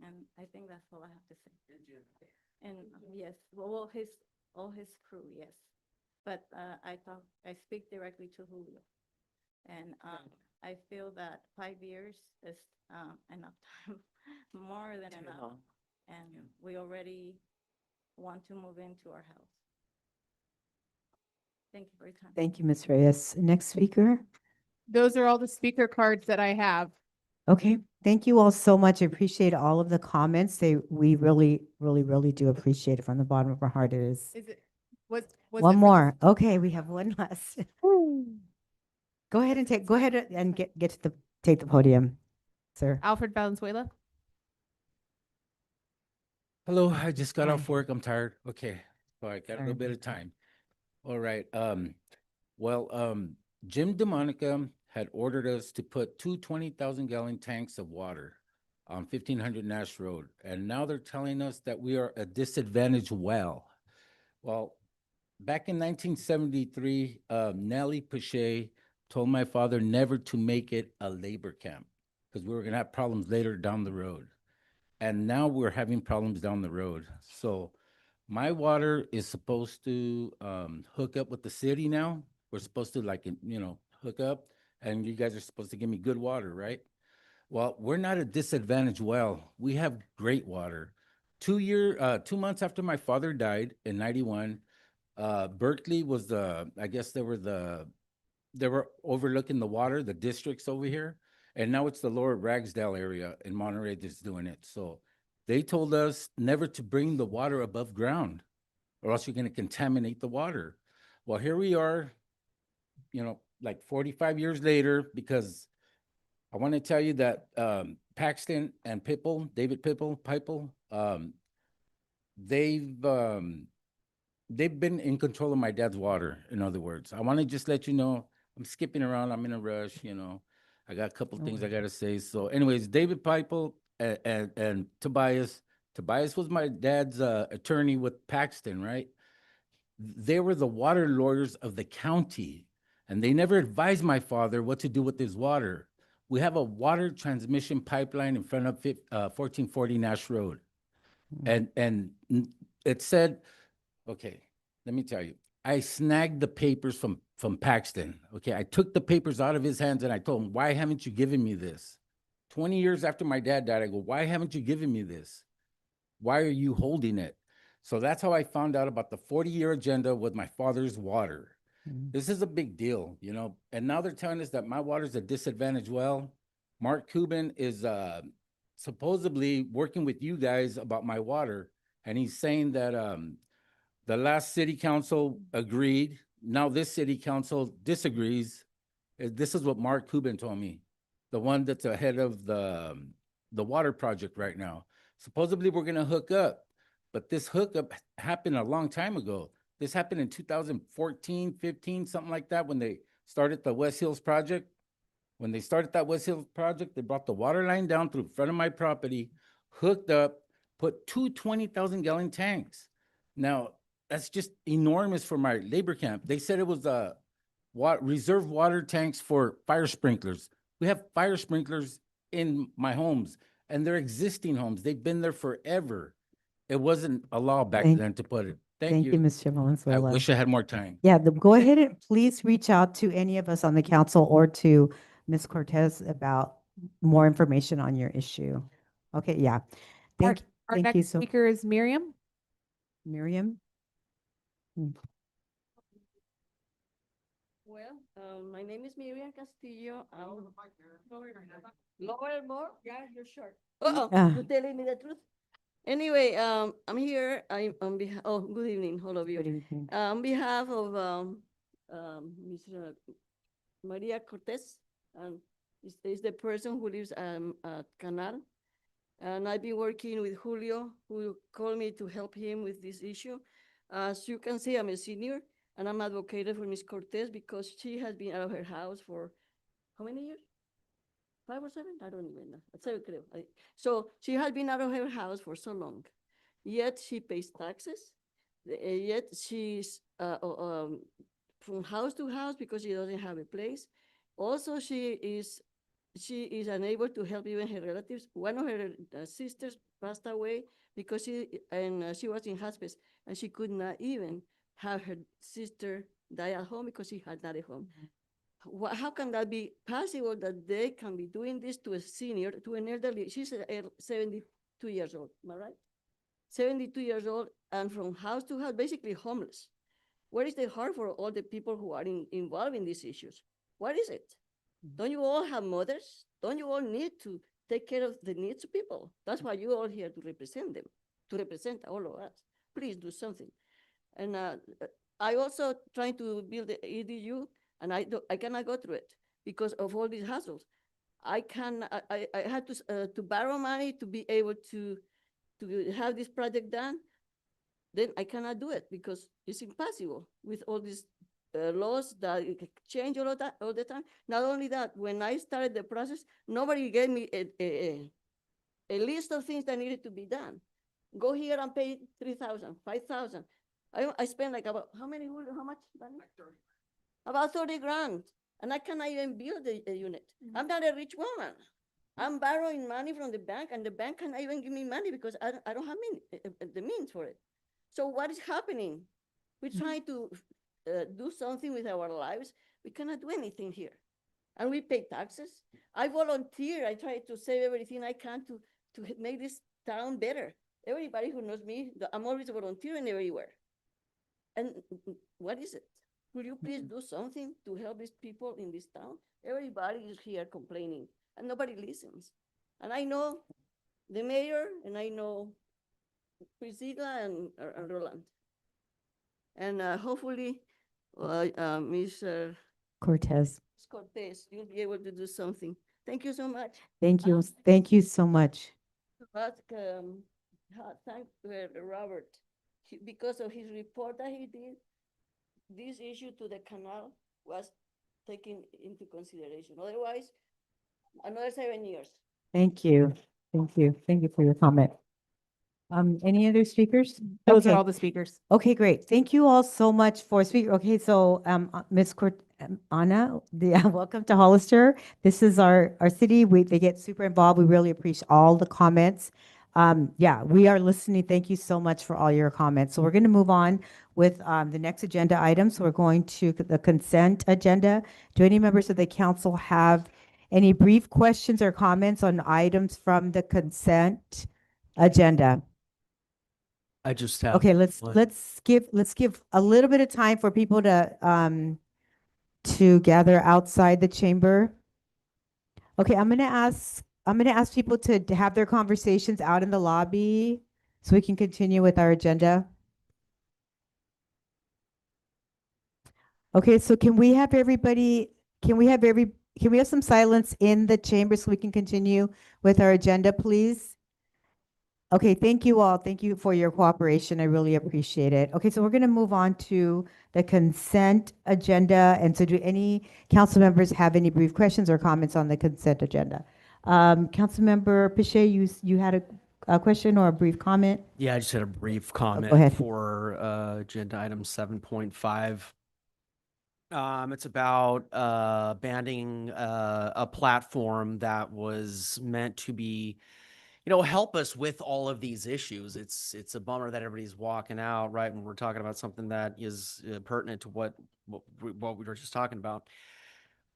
And I think that's all I have to say. And yes, all his crew, yes. But I speak directly to Julio. And I feel that 5 years is enough time, more than enough. And we already want to move into our house. Thank you for your time. Thank you, Ms. Reyes. Next speaker. Those are all the speaker cards that I have. Okay, thank you all so much. I appreciate all of the comments. We really, really, really do appreciate it from the bottom of our heart. It is. Is it, was One it for more. Okay, we have one last. Go ahead and take the podium, sir. Alfred Valenzuela? Hello, I just got off Hi. work. I'm tired. Okay, so I got a Sorry little bit about of time. All right. Jim DeMonica had ordered us to put 2 20,000-gallon tanks of water on 1500 Nash Road, and now they're telling us that we are a disadvantaged well. Well, back in 1973, Nellie Pache told my father never to make it a labor camp because we were going to have problems later down the road. And now we're having problems down the road. So my water is supposed to hook up with the city now. We're supposed to hook up, and you guys are supposed to give me good water, right? Well, we're not a disadvantaged well. We have great water. 2 months after my father died in 91, Berkeley was they were overlooking the water, the districts over here. And now it's the Lower Ragsdale area in Monterey that's doing it. So they told us never to bring the water above ground or else you're going to contaminate the water. Well, here we are, like 45 years later, because I want to tell you that Paxton and David Pipple, they've been in control of my dad's water, in other words. I want to just let you know, I'm skipping around, I'm in a rush, you know. I got a couple No things I worries. gotta say. So anyways, David Pipel and Tobias. Tobias was my dad's attorney with Paxton, right? They were the water lawyers of the county, and they never advised my father what to do with his water. We have a water transmission pipeline in front of 1440 Nash Road. And it said, okay, let me tell you, I snagged the papers from Paxton. Okay, I took the papers out of his hands and I told him, why haven't you given me this? 20 years after my dad died, I go, why haven't you given me this? Why are you holding it? So that's how I found out about the 40-year agenda with my father's water. This is a big deal, you know, and now they're telling us that my water's a disadvantage well. Mark Cuban is supposedly working with you guys about my water, and he's saying that the last city council agreed. Now this city council disagrees. This is what Mark Cuban told me, the one that's ahead of the water project right now. Supposedly we're gonna hook up, but this hookup happened a long time ago. This happened in 2014, 15, something like that, when they started the West Hills project. When they started that West Hills project, they brought the water line down through front of my property, hooked up, put two 20,000-gallon tanks. Now, that's just enormous for my labor camp. They said it was reserve water tanks for fire sprinklers. We have fire sprinklers in my homes, and they're existing homes. They've been there forever. It wasn't a law back then to put it. Thank you. Mr. I Valenzuela. wish I had more time. Yeah, go ahead and please reach out to any of us on the council or to Ms. Cortez about more information on your issue. Okay, yeah. Our Thank you next so, speaker is Miriam. Miriam. Well, my name is Miriam Castillo. Lower more? Yeah, you're short. Uh-oh, you're telling me the truth. Anyway, I'm here, I'm on behalf, oh, good evening, all of you. Good evening. On behalf of, Ms. Maria Cortez, is the person who lives, at Canal. And I've been working with Julio, who called me to help him with this issue. As you can see, I'm a senior, and I'm advocated for Ms. Cortez because she has been out of her house for how many years? 5 or 7? I don't even know. 7, creo. So she has been out of her house for so long. Yet she pays taxes. Yet she's from house to house because she doesn't have a place. Also, she is unable to help even her relatives. One of her sisters passed away because she was in hospice, and she could not even have her sister die at home because she had not a home. How can that be possible that they can be doing this to a senior, to an elderly? She's 72 years old, am I right? 72 years old and from house to house, basically homeless. Where is the heart for all the people who are involved in these issues? What is it? Don't you all have mothers? Don't you all need to take care of the needs of people? That's why you're all here to represent them, to represent all of us. Please do something. And I also trying to build the EDU, and I cannot go through it because of all these hassles. I had to borrow money to be able to have this project done. Then I cannot do it because it's impossible with all these laws that change all the time. Not only that, when I started the process, nobody gave me a list of things that needed to be done. Go here and pay 3,000, 5,000. I spent like about, how much? About 30 grand. And I cannot even build a unit. I'm not a rich woman. I'm borrowing money from the bank, and the bank cannot even give me money because I don't have the means for it. So what is happening? We're trying to do something with our lives. We cannot do anything here. And we pay taxes. I volunteer. I try to save everything I can to make this town better. Everybody who knows me, I'm always volunteering everywhere. And what is it? Will you please do something to help these people in this town? Everybody is here complaining, and nobody listens. And I know the mayor, and I know Priscilla and Roland. And hopefully, Mr. Cortez. Cortez, you'll be able to do something. Thank you so much. Thank you. Thank you so much. But thank Robert. Because of his report that he did, this issue to the canal was taken into consideration. Otherwise, another 7 years. Thank you. Thank you. Thank you for your comment. Any other speakers? Those are Okay. all the speakers. Okay, great. Thank you all so much for speaking. Okay, so Ms. Anna, welcome to Hollister. This is our city. They get super involved. We really appreciate all the comments. Yeah, we are listening. Thank you so much for all your comments. So we're going to move on with the next agenda item. So we're going to the consent agenda. Do any members of the council have any brief questions or comments on items from the consent agenda? I just have. Okay, let's one. let's give a little bit of time for people to gather outside the chamber. Okay, I'm gonna ask people to have their conversations out in the lobby so we can continue with our agenda. Okay, so can we have some silence in the chamber so we can continue with our agenda, please? Okay, thank you all. Thank you for your cooperation. I really appreciate it. Okay, so we're going to move on to the consent agenda. And so do any council members have any brief questions or comments on the consent agenda? Councilmember Piche, you had a question or a brief comment? Yeah, I just had a brief comment ahead. for agenda item 7.5. It's about banning a platform that was meant to be, help us with all of these issues. It's a bummer that everybody's walking out right when we're talking about something that is pertinent to what we were just talking about.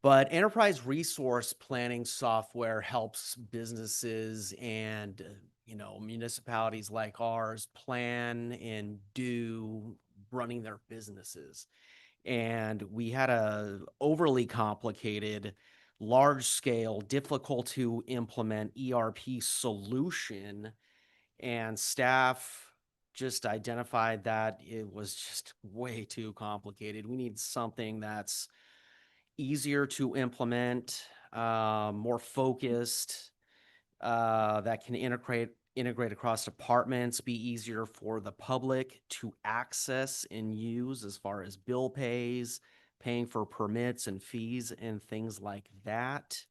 But enterprise resource planning software helps businesses and municipalities like ours plan and do running their businesses. And we had a overly complicated, large scale, difficult to implement ERP solution, and staff just identified that it was just way too complicated. We need something that's easier to implement, more focused, that can integrate across departments, be easier for the public to access and use as far as bill pays, paying for permits and fees and things like that.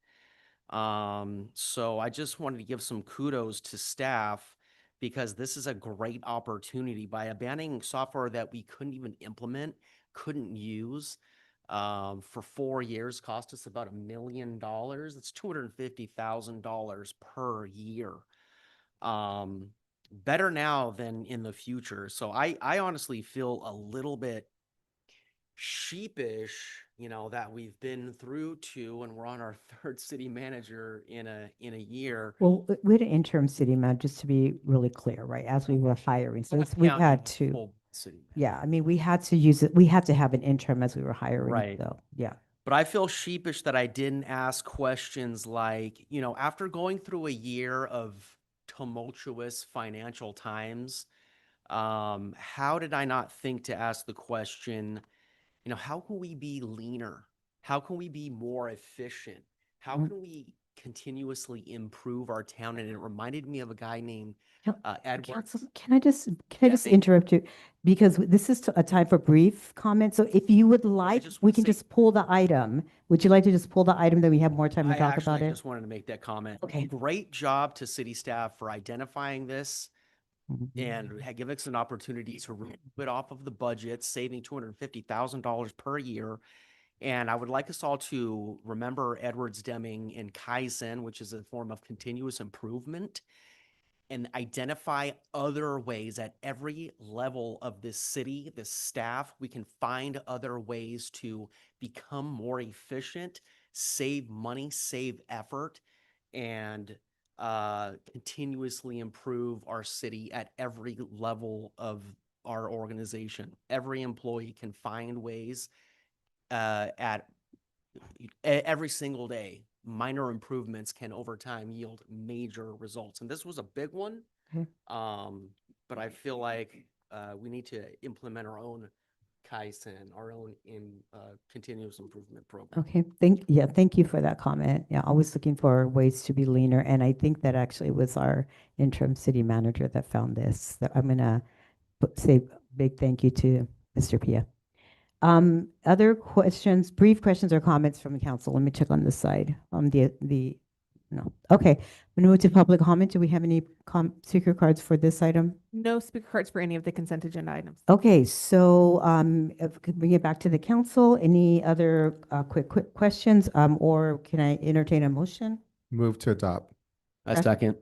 So I just wanted to give some kudos to staff because this is a great opportunity by abandoning software that we couldn't even implement, couldn't use. For 4 years, cost us about $1 million. It's $250,000 per year. Better now than in the future. So I honestly feel a little bit sheepish, that we've been through 2 and we're on our 3rd city manager in a year. Well, we had an interim city manager, just to be really clear, right? As we were hiring, so we've Counting had the to. full city manager. Yeah, I mean, we had to use it. We had to have an interim as we were hiring. Right. So, yeah. But I feel sheepish that I didn't ask questions like, after going through a year of tumultuous financial times, how did I not think to ask the question, how can we be leaner? How can we be more efficient? How can we continuously improve our town? And it reminded me of a guy named Edward. Council, can I just thank you. interrupt you? Because this is a time for brief comments. So if you would like, we can just pull the item. Would you like to just pull the item, then we have more time to I talk actually about it? just wanted to make that comment. Okay. Great job to city staff for identifying this Mm-hmm. and give us an opportunity to remove it off of the budget, saving $250,000 per year. And I would like us all to remember Edwards Deming and Kaizen, which is a form of continuous improvement, and identify other ways at every level of this city, this staff. We can find other ways to become more efficient, save money, save effort, and continuously improve our city at every level of our organization. Every employee can find ways at every single day. Minor improvements can over time yield major results. And this was a big one. Okay. But I feel like we need to implement our own Kaizen, our own continuous improvement program. Okay, thank you for that comment. Yeah, always looking for ways to be leaner. And I think that actually was our interim city manager that found this. That I'm gonna say big thank you to Mr. Pia. Other questions, brief questions or comments from the council? Let me check on this side. No. Okay, I'm gonna move to public comment. Do we have any speaker cards for this item? No speaker cards for any of the consent agenda items. Okay, so if we could bring it back to the council. Any other quick questions, or can I entertain a motion? Move to adopt. A second.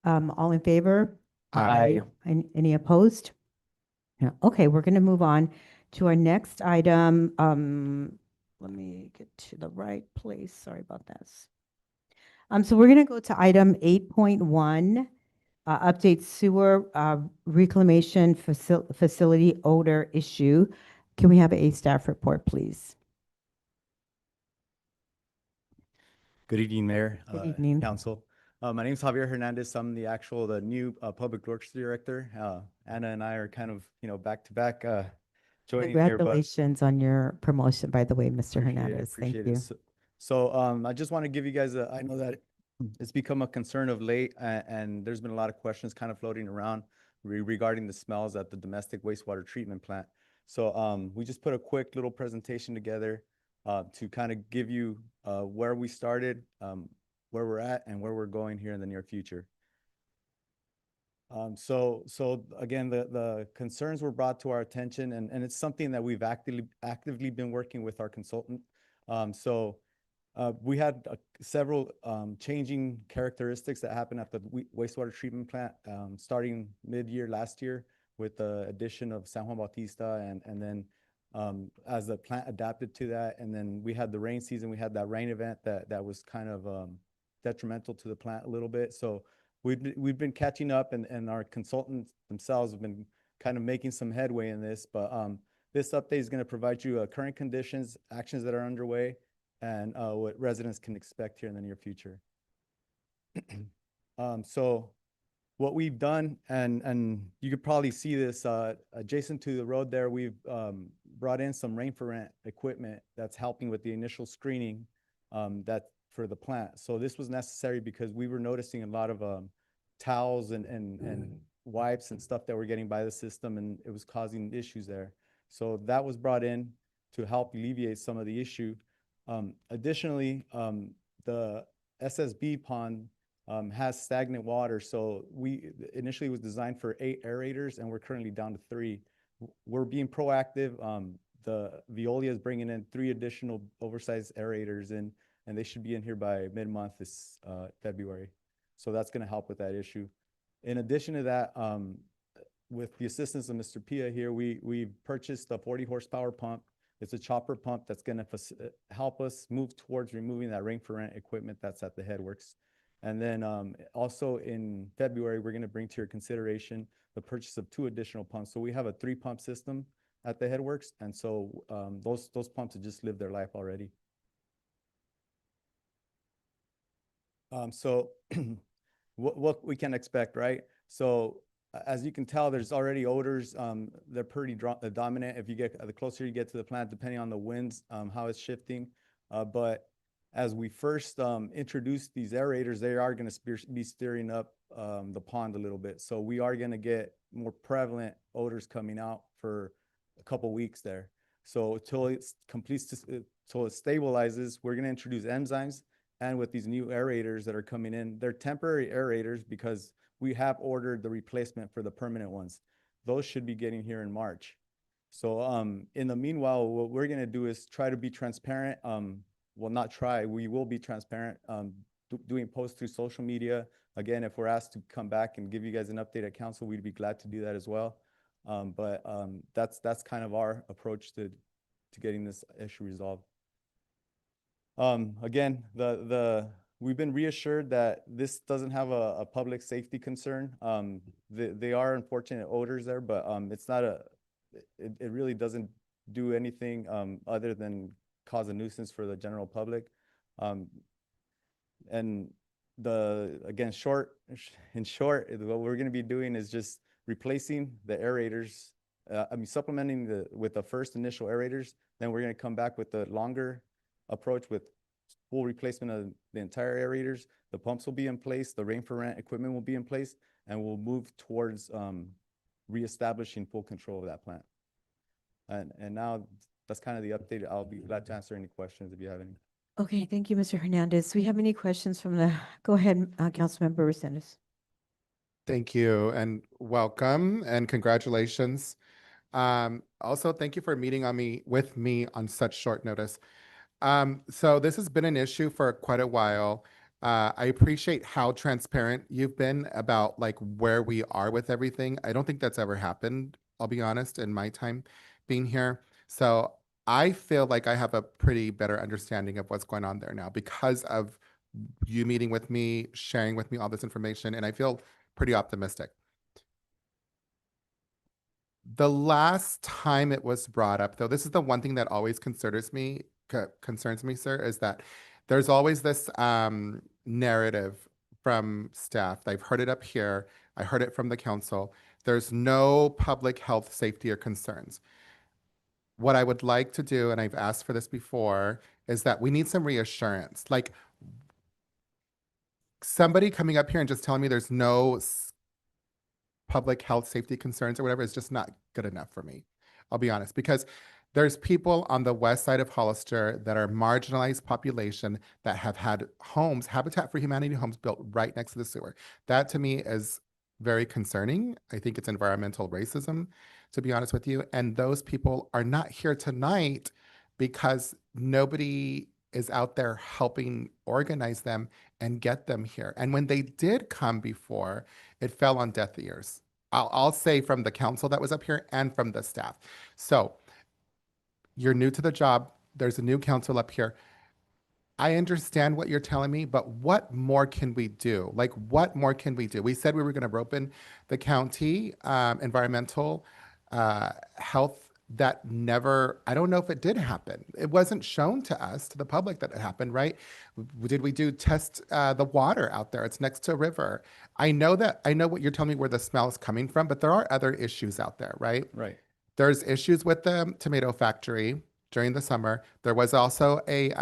All in favor? Aye. Any opposed? Yeah, okay, we're gonna move on to our next item. Let me get to the right place. Sorry about this. So we're gonna go to item 8.1, update sewer reclamation facility odor issue. Can we have a staff report, please? Good evening, Mayor. Good evening. Council. My name is Javier Hernandez. I'm the new Public Works Director. Anna and I are kind of, back to back joining here. Congratulations on your promotion, by the way, Mr. Hernandez. Thank Appreciate you. it. So I just want to give you guys I know that it's become a concern of late, and there's been a lot of questions kind of floating around regarding the smells at the domestic wastewater treatment plant. So we just put a quick little presentation together to kind of give you where we started, where we're at, and where we're going here in the near future. So again, the concerns were brought to our attention, and it's something that we've actively been working with our consultant. We had several changing characteristics that happened at the wastewater treatment plant starting mid-year last year with the addition of San Juan Bautista, and then as the plant adapted to that, and then we had the rain season, we had that rain event that was kind of detrimental to the plant a little bit. So we've been catching up, and our consultants themselves have been kind of making some headway in this. But this update is going to provide you current conditions, actions that are underway, and what residents can expect here in the near future. So what we've done, and you could probably see this adjacent to the road there, we've brought in some rain for rent equipment that's helping with the initial screening that for the plant. So this was necessary because we were noticing a lot of towels and wipes and stuff that were getting by the system, and it was causing issues there. So that was brought in to help alleviate some of the issue. Additionally, the SSB pond has stagnant water. So we initially was designed for 8 aerators, and we're currently down to 3. We're being proactive. The Veolia is bringing in 3 additional oversized aerators, and they should be in here by mid-month this February. So that's going to help with that issue. In addition to that, with the assistance of Mr. Pia here, we purchased a 40 horsepower pump. It's a chopper pump that's going to help us move towards removing that rain for rent equipment that's at the headworks. And then also in February, we're going to bring to your consideration the purchase of 2 additional pumps. So we have a 3-pump system at the headworks, and so those pumps have just lived their life already. So what we can expect, right? So as you can tell, there's already odors. They're pretty dominant. If you get the closer you get to the plant, depending on the winds, how it's shifting. But as we first introduced these aerators, they are going to be stirring up the pond a little bit. So we are going to get more prevalent odors coming out for a couple weeks there. So till it stabilizes, we're going to introduce enzymes. And with these new aerators that are coming in, they're temporary aerators because we have ordered the replacement for the permanent ones. Those should be getting here in March. So in the meanwhile, what we're going to do is try to be transparent. Well, not try, we will be transparent, doing posts through social media. Again, if we're asked to come back and give you guys an update at council, we'd be glad to do that as well. But that's kind of our approach to getting this issue resolved. Again, we've been reassured that this doesn't have a public safety concern. They are unfortunate odors there, but it's not it really doesn't do anything other than cause a nuisance for the general public. And again, in short, what we're going to be doing is just replacing the aerators supplementing with the first initial aerators. Then we're gonna come back with the longer approach with full replacement of the entire aerators. The pumps will be in place, the rain for rent equipment will be in place, and we'll move towards reestablishing full control of that plant. And now that's kind of the update. I'll be glad to answer any questions if you have any. Okay, thank you, Mr. Hernandez. We have any questions from the, go ahead, Councilmember Resendez. Thank you and welcome and congratulations. Also, thank you for meeting with me on such short notice. So this has been an issue for quite a while. I appreciate how transparent you've been about like where we are with everything. I don't think that's ever happened, I'll be honest, in my time being here. So I feel like I have a pretty better understanding of what's going on there now because of you meeting with me, sharing with me all this information, and I feel pretty optimistic. The last time it was brought up, though, this is the one thing that always concerns me, sir, is that there's always this narrative from staff. I've heard it up here. I heard it from the council. There's no public health, safety, or concerns. What I would like to do, and I've asked for this before, is that we need some reassurance. Like somebody coming up here and just telling me there's no public health safety concerns or whatever is just not good enough for me. I'll be honest, because there's people on the west side of Hollister that are marginalized population that have had homes, Habitat for Humanity homes built right next to the sewer. That to me is very concerning. I think it's environmental racism, to be honest with you. And those people are not here tonight because nobody is out there helping organize them and get them here. And when they did come before, it fell on deaf ears. I'll say from the council that was up here and from the staff. So you're new to the job. There's a new council up here. I understand what you're telling me, but what more can we do? Like, what more can we do? We said we were going to rope in the county environmental health. That never, I don't know if it did happen. It wasn't shown to us, to the public, that it happened, right? Did we test the water out there? It's next to a river. I know what you're telling me where the smell is coming from, but there are other issues out there, right? Right. There's issues with the tomato factory during the summer. There was also a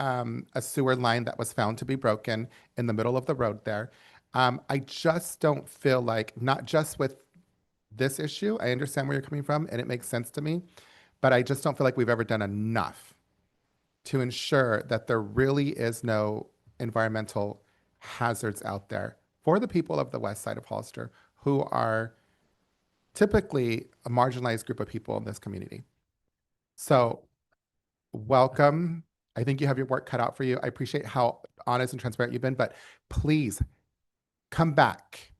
sewer line that was found to be broken in the middle of the road there. I just don't feel like, not just with this issue, I understand where you're coming from and it makes sense to me, but I just don't feel like we've ever done enough to ensure that there really is no environmental hazards out there for the people of the west side of Hollister, who are typically a marginalized group of people in this community. So welcome. I think you have your work cut out for you. I appreciate how honest and transparent you've been, but please come back.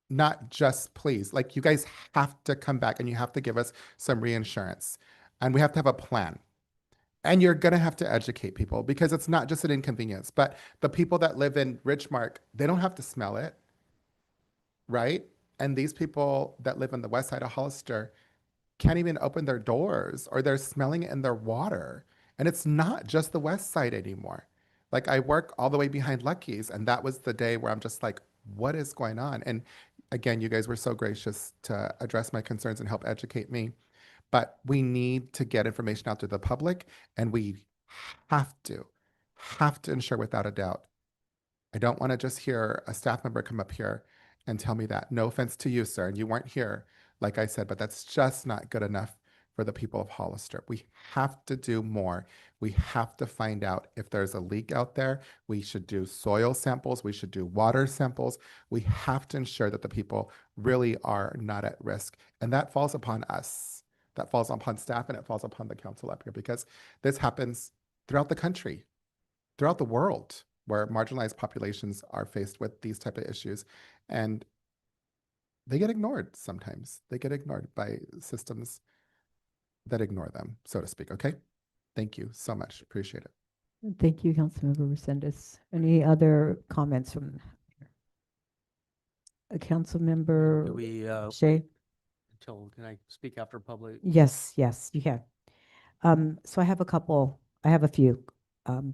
Not just please, like you guys have to come back and you have to give us some reinsurance and we have to have a plan. And you're going to have to educate people because it's not just an inconvenience, but the people that live in Richmark, they don't have to smell it, right? And these people that live on the west side of Hollister can't even open their doors or they're smelling it in their water. And it's not just the west side anymore. Like I work all the way behind Lucky's and that was the day where I'm just like, what is going on? And again, you guys were so gracious to address my concerns and help educate me. But we need to get information out to the public and we have to ensure without a doubt. I don't want to just hear a staff member come up here and tell me that. No offense to you, sir, and you weren't here, like I said, but that's just not good enough for the people of Hollister. We have to do more. We have to find out if there's a leak out there. We should do soil samples. We should do water samples. We have to ensure that the people really are not at risk. And that falls upon us. That falls upon staff and it falls upon the council up here because this happens throughout the country, throughout the world, where marginalized populations are faced with these type of issues. And they get ignored sometimes. They get ignored by systems that ignore them, so to speak. Okay. Thank you so much. Appreciate it. Thank you, Councilmember Resendez. Any other comments from a council member? Do we, Shay? can I speak after public? Yes, you can. So I have a few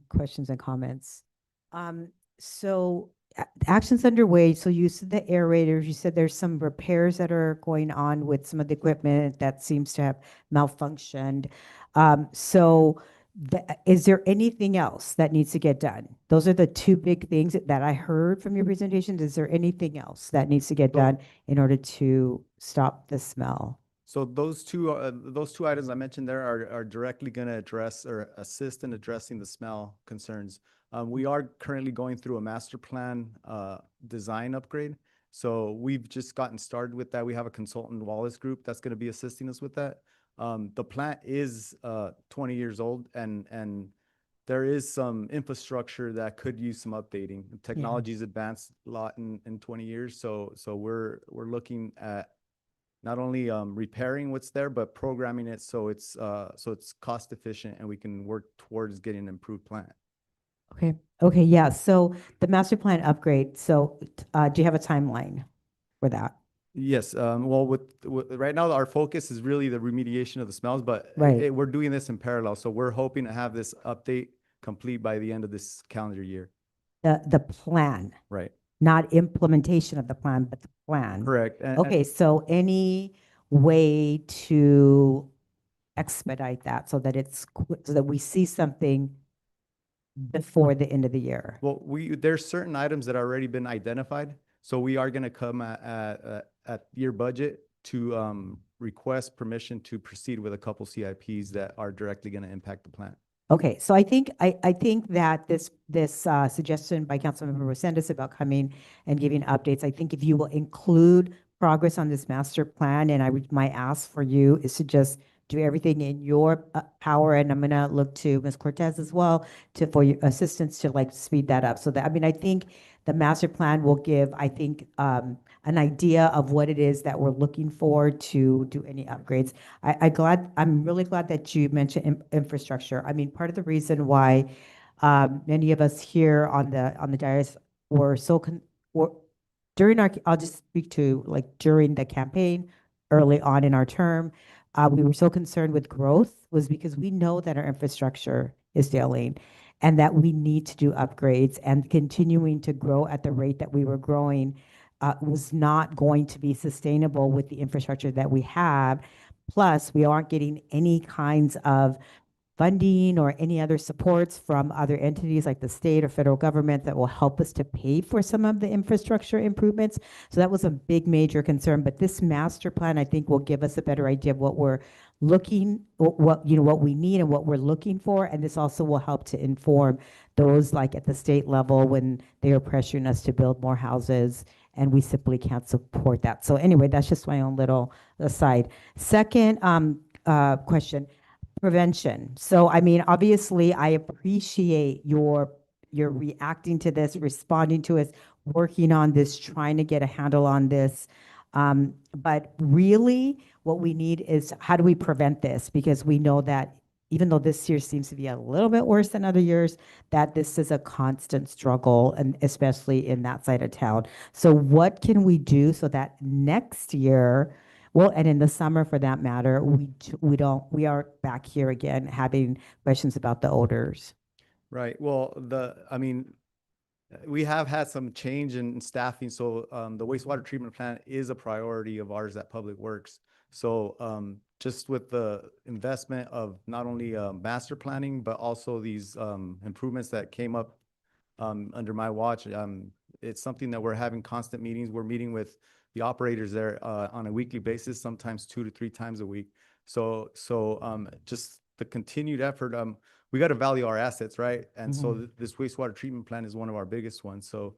questions and comments. So actions underway. So you said the aerators, you said there's some repairs that are going on with some of the equipment that seems to have malfunctioned. So is there anything else that needs to get done? Those are the two big things that I heard from your presentations. Is there anything else that needs to get done in order to stop the smell? So those two items I mentioned there are directly going to address or assist in addressing the smell concerns. We are currently going through a master plan design upgrade. So we've just gotten started with that. We have a consultant, Wallace Group, that's going to be assisting us with that. The plant is 20 years old, and there is some infrastructure that could use some updating. Technology's advanced a lot in 20 years. So we're looking at not only repairing what's there, but programming it so it's cost efficient and we can work towards getting an improved plant. Okay, yeah. So the master plan upgrade, so do you have a timeline for that? Yes, well, with right now, our focus is really the remediation of the smells, but Right. we're doing this in parallel. So we're hoping to have this update complete by the end of this calendar year. The plan, Right. not implementation of the plan, but the plan. Correct. Okay, so any way to expedite that so that so that we see something before the end of the year? Well, there's certain items that have already been identified. So we are going to come at your budget to request permission to proceed with a couple CIPs that are directly going to impact the plant. Okay, so I think that this suggestion by Councilmember Resendez about coming and giving updates, I think if you will include progress on this master plan, and my ask for you is to just do everything in your power, and I'm gonna look to Ms. Cortez as well for your assistance to like speed that up. So that, I mean, I think the master plan will give, I think, an idea of what it is that we're looking for to do any upgrades. I'm really glad that you mentioned infrastructure. I mean, part of the reason why many of us here on the dais were during I'll just speak to like during the campaign early on in our term, we were so concerned with growth was because we know that our infrastructure is failing and that we need to do upgrades, and continuing to grow at the rate that we were growing was not going to be sustainable with the infrastructure that we have. Plus, we aren't getting any kinds of funding or any other supports from other entities like the state or federal government that will help us to pay for some of the infrastructure improvements. So that was a big major concern. But this master plan, I think, will give us a better idea of what we're what we need and what we're looking for. And this also will help to inform those like at the state level when they are pressuring us to build more houses, and we simply can't support that. So anyway, that's just my own little aside. Second question. Prevention. So, I mean, obviously, I appreciate your reacting to this, responding to it, working on this, trying to get a handle on this. But really, what we need is how do we prevent this? Because we know that even though this year seems to be a little bit worse than other years, that this is a constant struggle, and especially in that side of town. So what can we do so that next year, well, and in the summer for that matter, we are back here again having questions about the odors? Right. Well, I mean, we have had some change in staffing. So the wastewater treatment plant is a priority of ours at Public Works. So just with the investment of not only master planning, but also these improvements that came up under my watch, it's something that we're having constant meetings. We're meeting with the operators there on a weekly basis, sometimes 2 to 3 times a week. So just the continued effort, we got to value our assets, right? And so this wastewater treatment plant is one of our biggest ones. So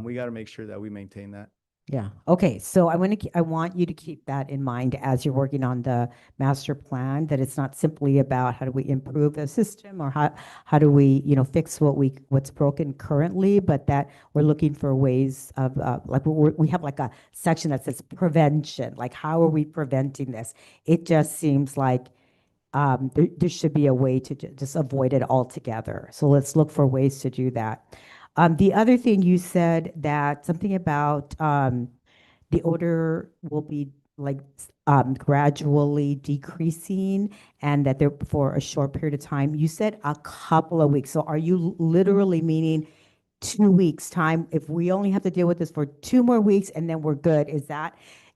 we got to make sure that we maintain that. Yeah. Okay. So I want you to keep that in mind as you're working on the master plan, that it's not simply about how do we improve the system or how do we, fix what's broken currently, but that we're looking for ways of, like we have like a section that says prevention, like how are we preventing this? It just seems like there should be a way to just avoid it altogether. So let's look for ways to do that. The other thing you said that something about the odor will be like gradually decreasing, and that they're for a short period of time. You said a couple of weeks. So are you literally meaning 2 weeks time, if we only have to deal with this for 2 more weeks and then we're good,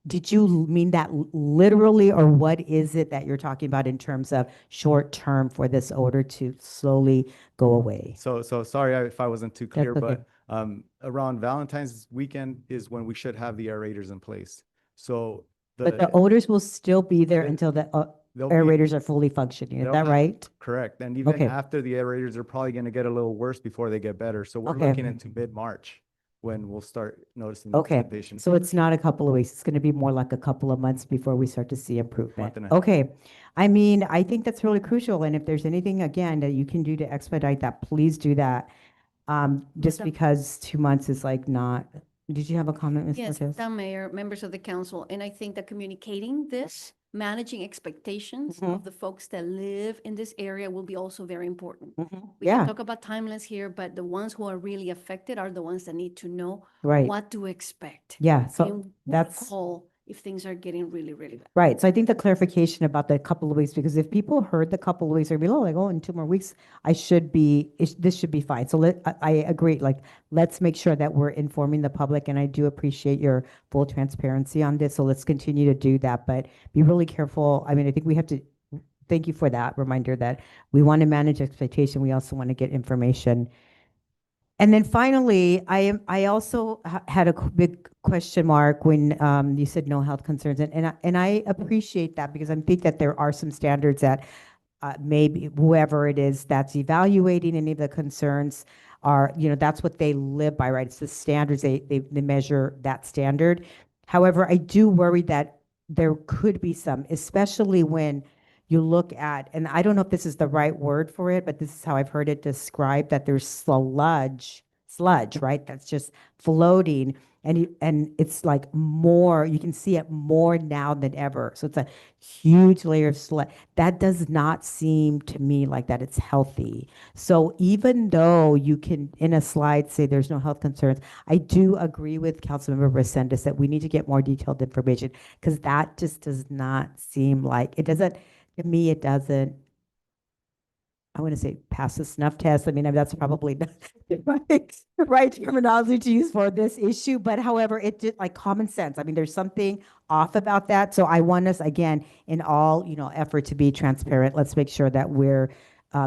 did you mean that literally, or what is it that you're talking about in terms of short term for this odor to slowly go away? So sorry if I wasn't too clear, okay. but around Valentine's weekend is when we should have the aerators in place. So But the odors will still be there until the they'll be- aerators are fully functioning. Is they'll that have- right? Correct. And even Okay. after the aerators are probably going to get a little worse before they get better. So we're Okay. looking into mid-March when we'll start noticing the Okay, dissipation. so it's not a couple of weeks, it's gonna be more like a couple of months before we start to see improvement. Month and a half. Okay, I mean, I think that's really crucial, and if there's anything, again, that you can do to expedite that, please do that. Just Madam- because 2 months is like not, did you have a comment, Ms. Yes, Cortez? Madam Mayor, members of the council, and I think that communicating this, managing expectations Mhm. of the folks that live in this area will be also very important. We Yeah. can talk about timelines here, but the ones who are really affected are the ones that need to know Right. what to expect. Yeah, so And what to that's. call if things are getting really, really bad. Right, so I think the clarification about the couple of weeks, because if people heard the couple of weeks, they'd be, oh, like, oh, in 2 more weeks, this should be fine. So I agree, like, let's make sure that we're informing the public, and I do appreciate your full transparency on this, so let's continue to do that, but be really careful. I mean, I think we have to, thank you for that reminder that we want to manage expectation, we also want to get information. And then finally, I also had a big question mark when you said no health concerns, and I appreciate that because I think that there are some standards that maybe whoever it is that's evaluating any of the concerns are, that's what they live by, right? It's the standards, they measure that standard. However, I do worry that there could be some, especially when you look at, and I don't know if this is the right word for it, but this is how I've heard it described, that there's sludge, right? That's just floating. And it's like more, you can see it more now than ever. So it's a huge layer of sludge. That does not seem to me like that it's healthy. So even though you can, in a slide, say there's no health concerns, I do agree with Councilmember Resendez that we need to get more detailed information because that just does not seem like, it doesn't, to me, it doesn't, I want to say pass the snuff test. I mean, that's probably not the right terminology to use for this issue, but however, it did like common sense. I mean, there's something off about that. So I want us, again, in all, effort to be transparent, let's make sure that we're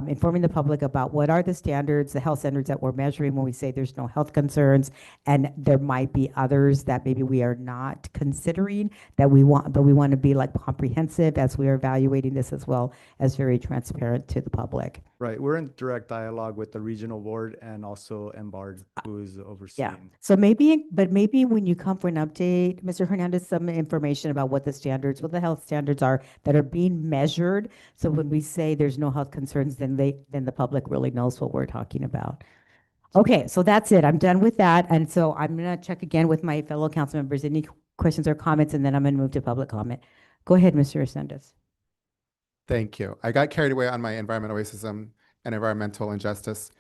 informing the public about what are the standards, the health standards that we're measuring when we say there's no health concerns, and there might be others that maybe we are not considering that we want, but we want to be like comprehensive as we are evaluating this as well as very transparent to the public. Right, we're in direct dialogue with the regional board and also MBARD, who is Yeah, overseeing. so maybe when you come for an update, Mr. Hernandez, some information about what the health standards are that are being measured. So when we say there's no health concerns, then the public really knows what we're talking about. Okay, so that's it. I'm done with that. And so I'm gonna check again with my fellow council members, any questions or comments, and then I'm gonna move to public comment. Go ahead, Mr. Resendez. Thank you. I got carried away on my environmental racism and environmental injustice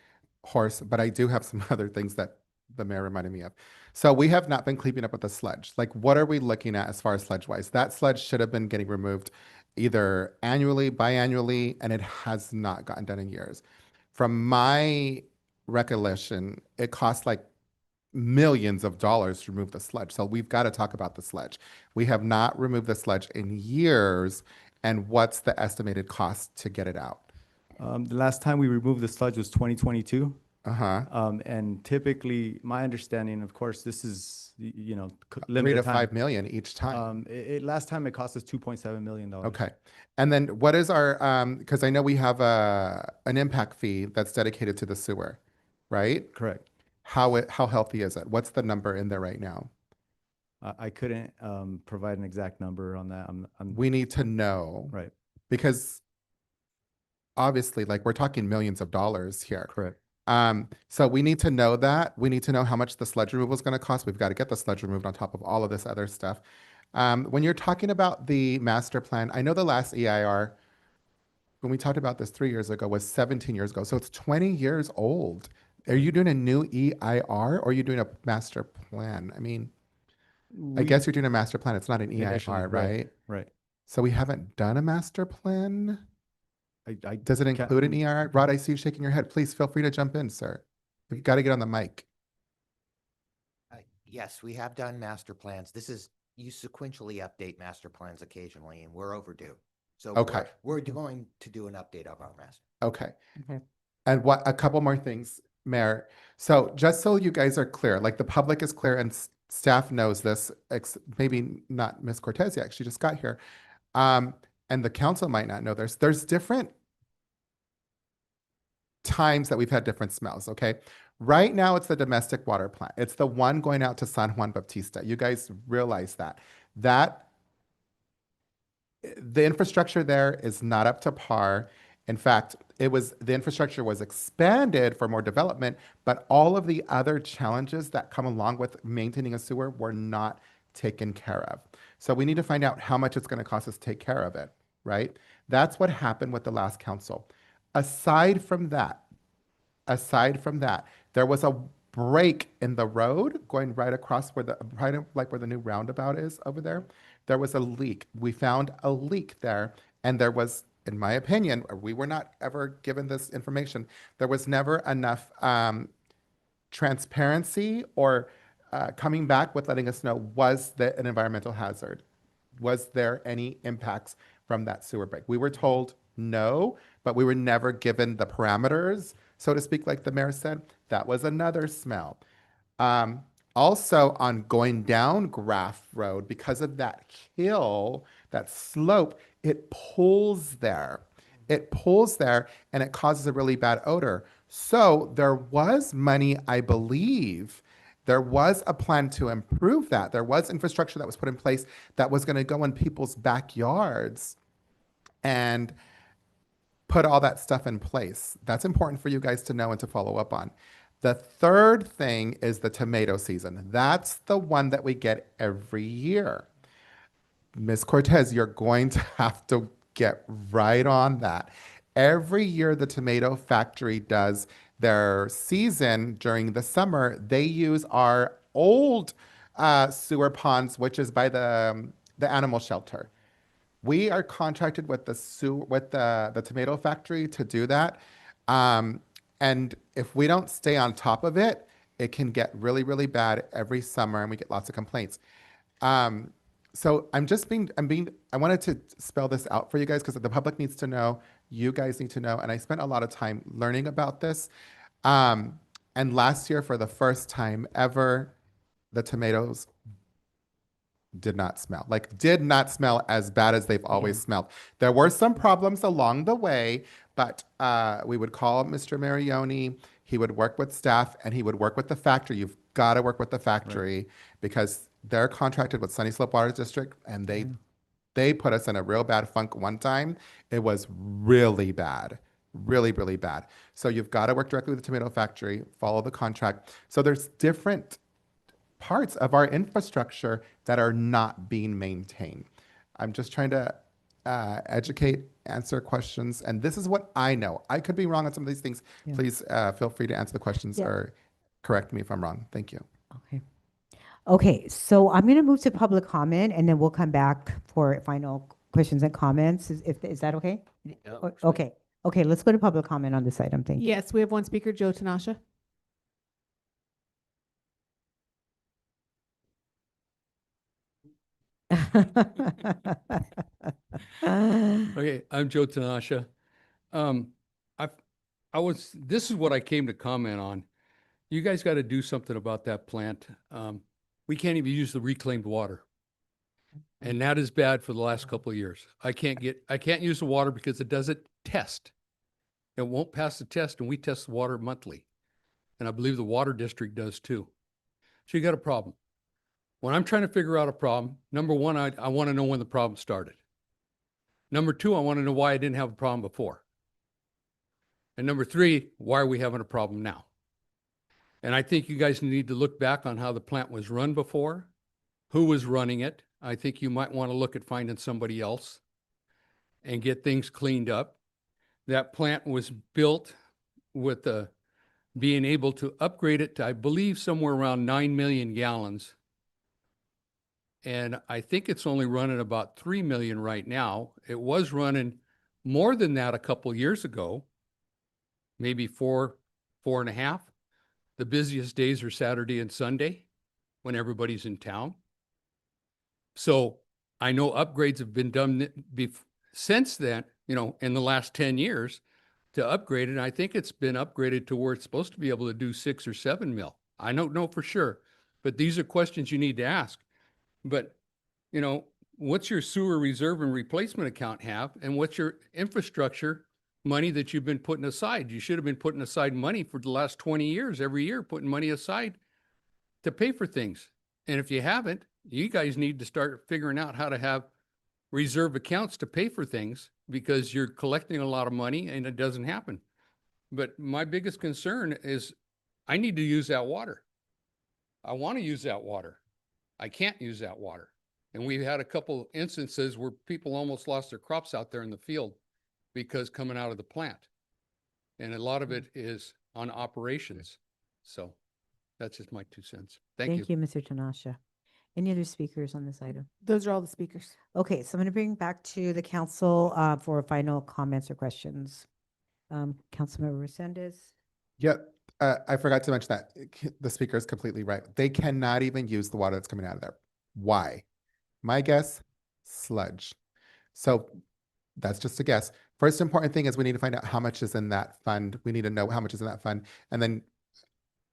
horse, but I do have some other things that the mayor reminded me of. So we have not been keeping up with the sludge. Like, what are we looking at as far as sludge wise? That sludge should have been getting removed either annually, biannually, and it has not gotten done in years. From my recollection, it costs like millions of dollars to remove the sludge. So we've got to talk about the sludge. We have not removed the sludge in years. And what's the estimated cost to get it out? The last time we removed the sludge was 2022. Uh-huh. And typically, my understanding, of course, this is, limited 3 to time. 5 million each time. Last time it cost us $2.7 million. Okay. And then what is our, because I know we have an impact fee that's dedicated to the sewer, right? Correct. How healthy is it? What's the number in there right now? I couldn't provide an exact number on that. We need to know. Right. Because obviously, like, we're talking millions of dollars here. Correct. So we need to know that. We need to know how much the sludge removal is going to cost. We've got to get the sludge removed on top of all of this other stuff. When you're talking about the master plan, I know the last EIR, when we talked about this 3 years ago, was 17 years ago. So it's 20 years old. Are you doing a new EIR or are you doing a master plan? I mean, I guess you're doing a master plan. It's not an Initially, EIR, right? Right. So we haven't done a master plan? I Does it include an EIR? Rod, I see you shaking your head. Please feel free to jump in, sir. You've got to get on the mic. yes, we have done master plans. This is, you sequentially update master plans occasionally, and we're overdue. So Okay. we're going to do an update of our master. Okay. Okay. And what, a couple more things, Mayor. So just so you guys are clear, like the public is clear and staff knows this, maybe not Ms. Cortez yet, she just got here. And the council might not know there's different times that we've had different smells, okay? Right now, it's the domestic water plant. It's the one going out to San Juan Bautista. You guys realize that. The infrastructure there is not up to par. In fact, the infrastructure was expanded for more development, but all of the other challenges that come along with maintaining a sewer were not taken care of. So we need to find out how much it's going to cost us to take care of it, right? That's what happened with the last council. Aside from that, there was a break in the road going right across where where the new roundabout is over there. There was a leak. We found a leak there, and there was, in my opinion, we were not ever given this information. There was never enough transparency or coming back with letting us know, was that an environmental hazard? Was there any impacts from that sewer break? We were told no, but we were never given the parameters, so to speak, like the mayor said. That was another smell. Also, on going down Graff Road, because of that hill, that slope, it pulls there. It pulls there and it causes a really bad odor. So there was money, I believe. There was a plan to improve that. There was infrastructure that was put in place that was going to go in people's backyards and put all that stuff in place. That's important for you guys to know and to follow up on. The third thing is the tomato season. That's the one that we get every year. Ms. Cortez, you're going to have to get right on that. Every year, the tomato factory does their season during the summer. They use our old sewer ponds, which is by the animal shelter. We are contracted with the tomato factory to do that. And if we don't stay on top of it, it can get really, really bad every summer, and we get lots of complaints. So I wanted to spell this out for you guys because the public needs to know, you guys need to know, and I spent a lot of time learning about this. And last year, for the first time ever, the tomatoes did not smell as bad as they've always smelled. There were some problems along the way, but we would call Mr. Marioni. He would work with staff and he would work with the factory. You've got to work with the factory because they're contracted with Sunny Slope Water District, and they put us in a real bad funk one time. It was really bad, really, really bad. So you've got to work directly with the tomato factory, follow the contract. So there's different parts of our infrastructure that are not being maintained. I'm just trying to educate, answer questions, and this is what I know. I could be wrong on some of these things. Yeah. Please feel free to answer the questions or correct me if I'm wrong. Thank you. Okay. Okay, so I'm going to move to public comment, and then we'll come back for final questions and comments. Is that okay? Okay. Okay, let's go to public comment on this item. Thank you. Yes, we have one speaker, Joe Tanasha. Okay, I'm Joe Tanasha. This is what I came to comment on. You guys got to do something about that plant. We can't even use the reclaimed water. And that is bad for the last couple of years. I can't use the water because it doesn't test. It won't pass the test, and we test the water monthly. And I believe the water district does too. So you got a problem. When I'm trying to figure out a problem, number one, I want to know when the problem started. Number two, I want to know why I didn't have a problem before. And number three, why are we having a problem now? And I think you guys need to look back on how the plant was run before, who was running it. I think you might want to look at finding somebody else and get things cleaned up. That plant was built with being able to upgrade it to, I believe, somewhere around 9 million gallons. And I think it's only running about 3 million right now. It was running more than that a couple years ago, maybe 4.5. The busiest days are Saturday and Sunday. when everybody's in town. So I know upgrades have been done since then, you know, in the last 10 years to upgrade it. And I think it's been upgraded to where it's supposed to be able to do 6 or 7 mil. I don't know for sure, but these are questions you need to ask. But, you know, what's your sewer reserve and replacement account have? And what's your infrastructure money that you've been putting aside? You should have been putting aside money for the last 20 years, every year, putting money aside to pay for things. And if you haven't, you guys need to start figuring out how to have reserve accounts to pay for things, because you're collecting a lot of money and it doesn't happen. But my biggest concern is I need to use that water. I want to use that water. I can't use that water. And we've had a couple instances where people almost lost their crops out there in the field because coming out of the plant. And a lot of it is on operations. So that's just my 2 cents. Thank you. Thank you, Mr. Tanasha. Any other speakers on this item? Those are all the speakers. Okay, so I'm going to bring back to the council for final comments or questions. Councilmember Resendez. Yep. I forgot to mention that the speaker is completely right. They cannot even use the water that's coming out of there. Why? My guess, sludge. So that's just a guess. First important thing is we need to find out how much is in that fund. We need to know how much is in that fund. And then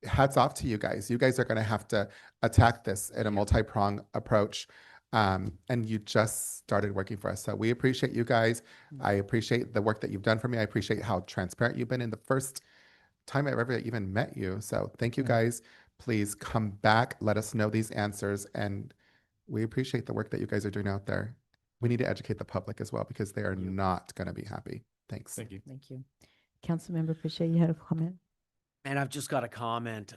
hats off to you guys. You guys are going to have to attack this in a multi-prong approach. And you just started working for us. So we appreciate you guys. I appreciate the work that you've done for me. I appreciate how transparent you've been in the first time I've ever even met you. So thank you guys. Please come back. Let us know these answers. And we appreciate the work that you guys are doing out there. We need to educate the public as well, because they are not going to be happy. Thanks. Thank you. Thank you. Councilmember Pache, you had a comment? And I've just got a comment,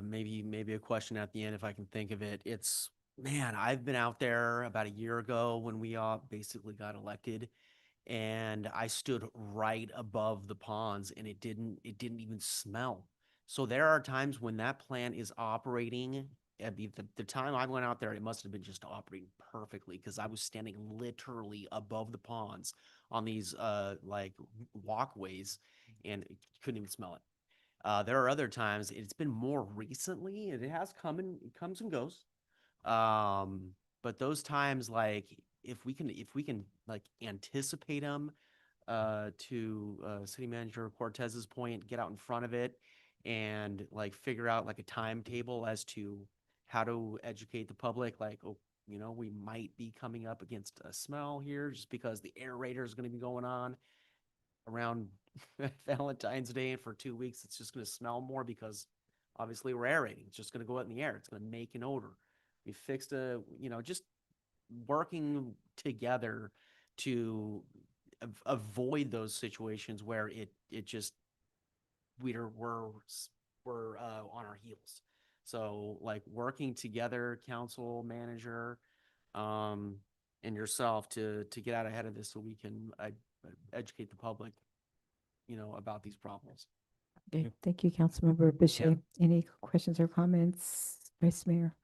maybe a question at the end if I can think of it. It's, man, I've been out there about a year ago when we all basically got elected, and I stood right above the ponds and it didn't even smell. So there are times when that plant is operating. I mean, the time I went out there, it must have been just operating perfectly, because I was standing literally above the ponds on these like walkways, and you couldn't even smell it. There are other times, it's been more recently, and it has it comes and goes. But those times, like, if we can like anticipate them, to City Manager Cortez's point, get out in front of it and like figure out like a timetable as to how to educate the public. Like, oh, you know, we might be coming up against a smell here just because the aerator is going to be going on around Valentine's Day, and for 2 weeks it's just going to smell more because obviously we're aerating. It's just going to go out in the air. It's going to make an odor. We fixed just working together to avoid those situations where it just we're on our heels. So like working together, council, manager, and yourself to get out ahead of this so we can educate the public, about these problems. Okay, thank you, Councilmember Pache. Any questions or comments, Vice Mayor?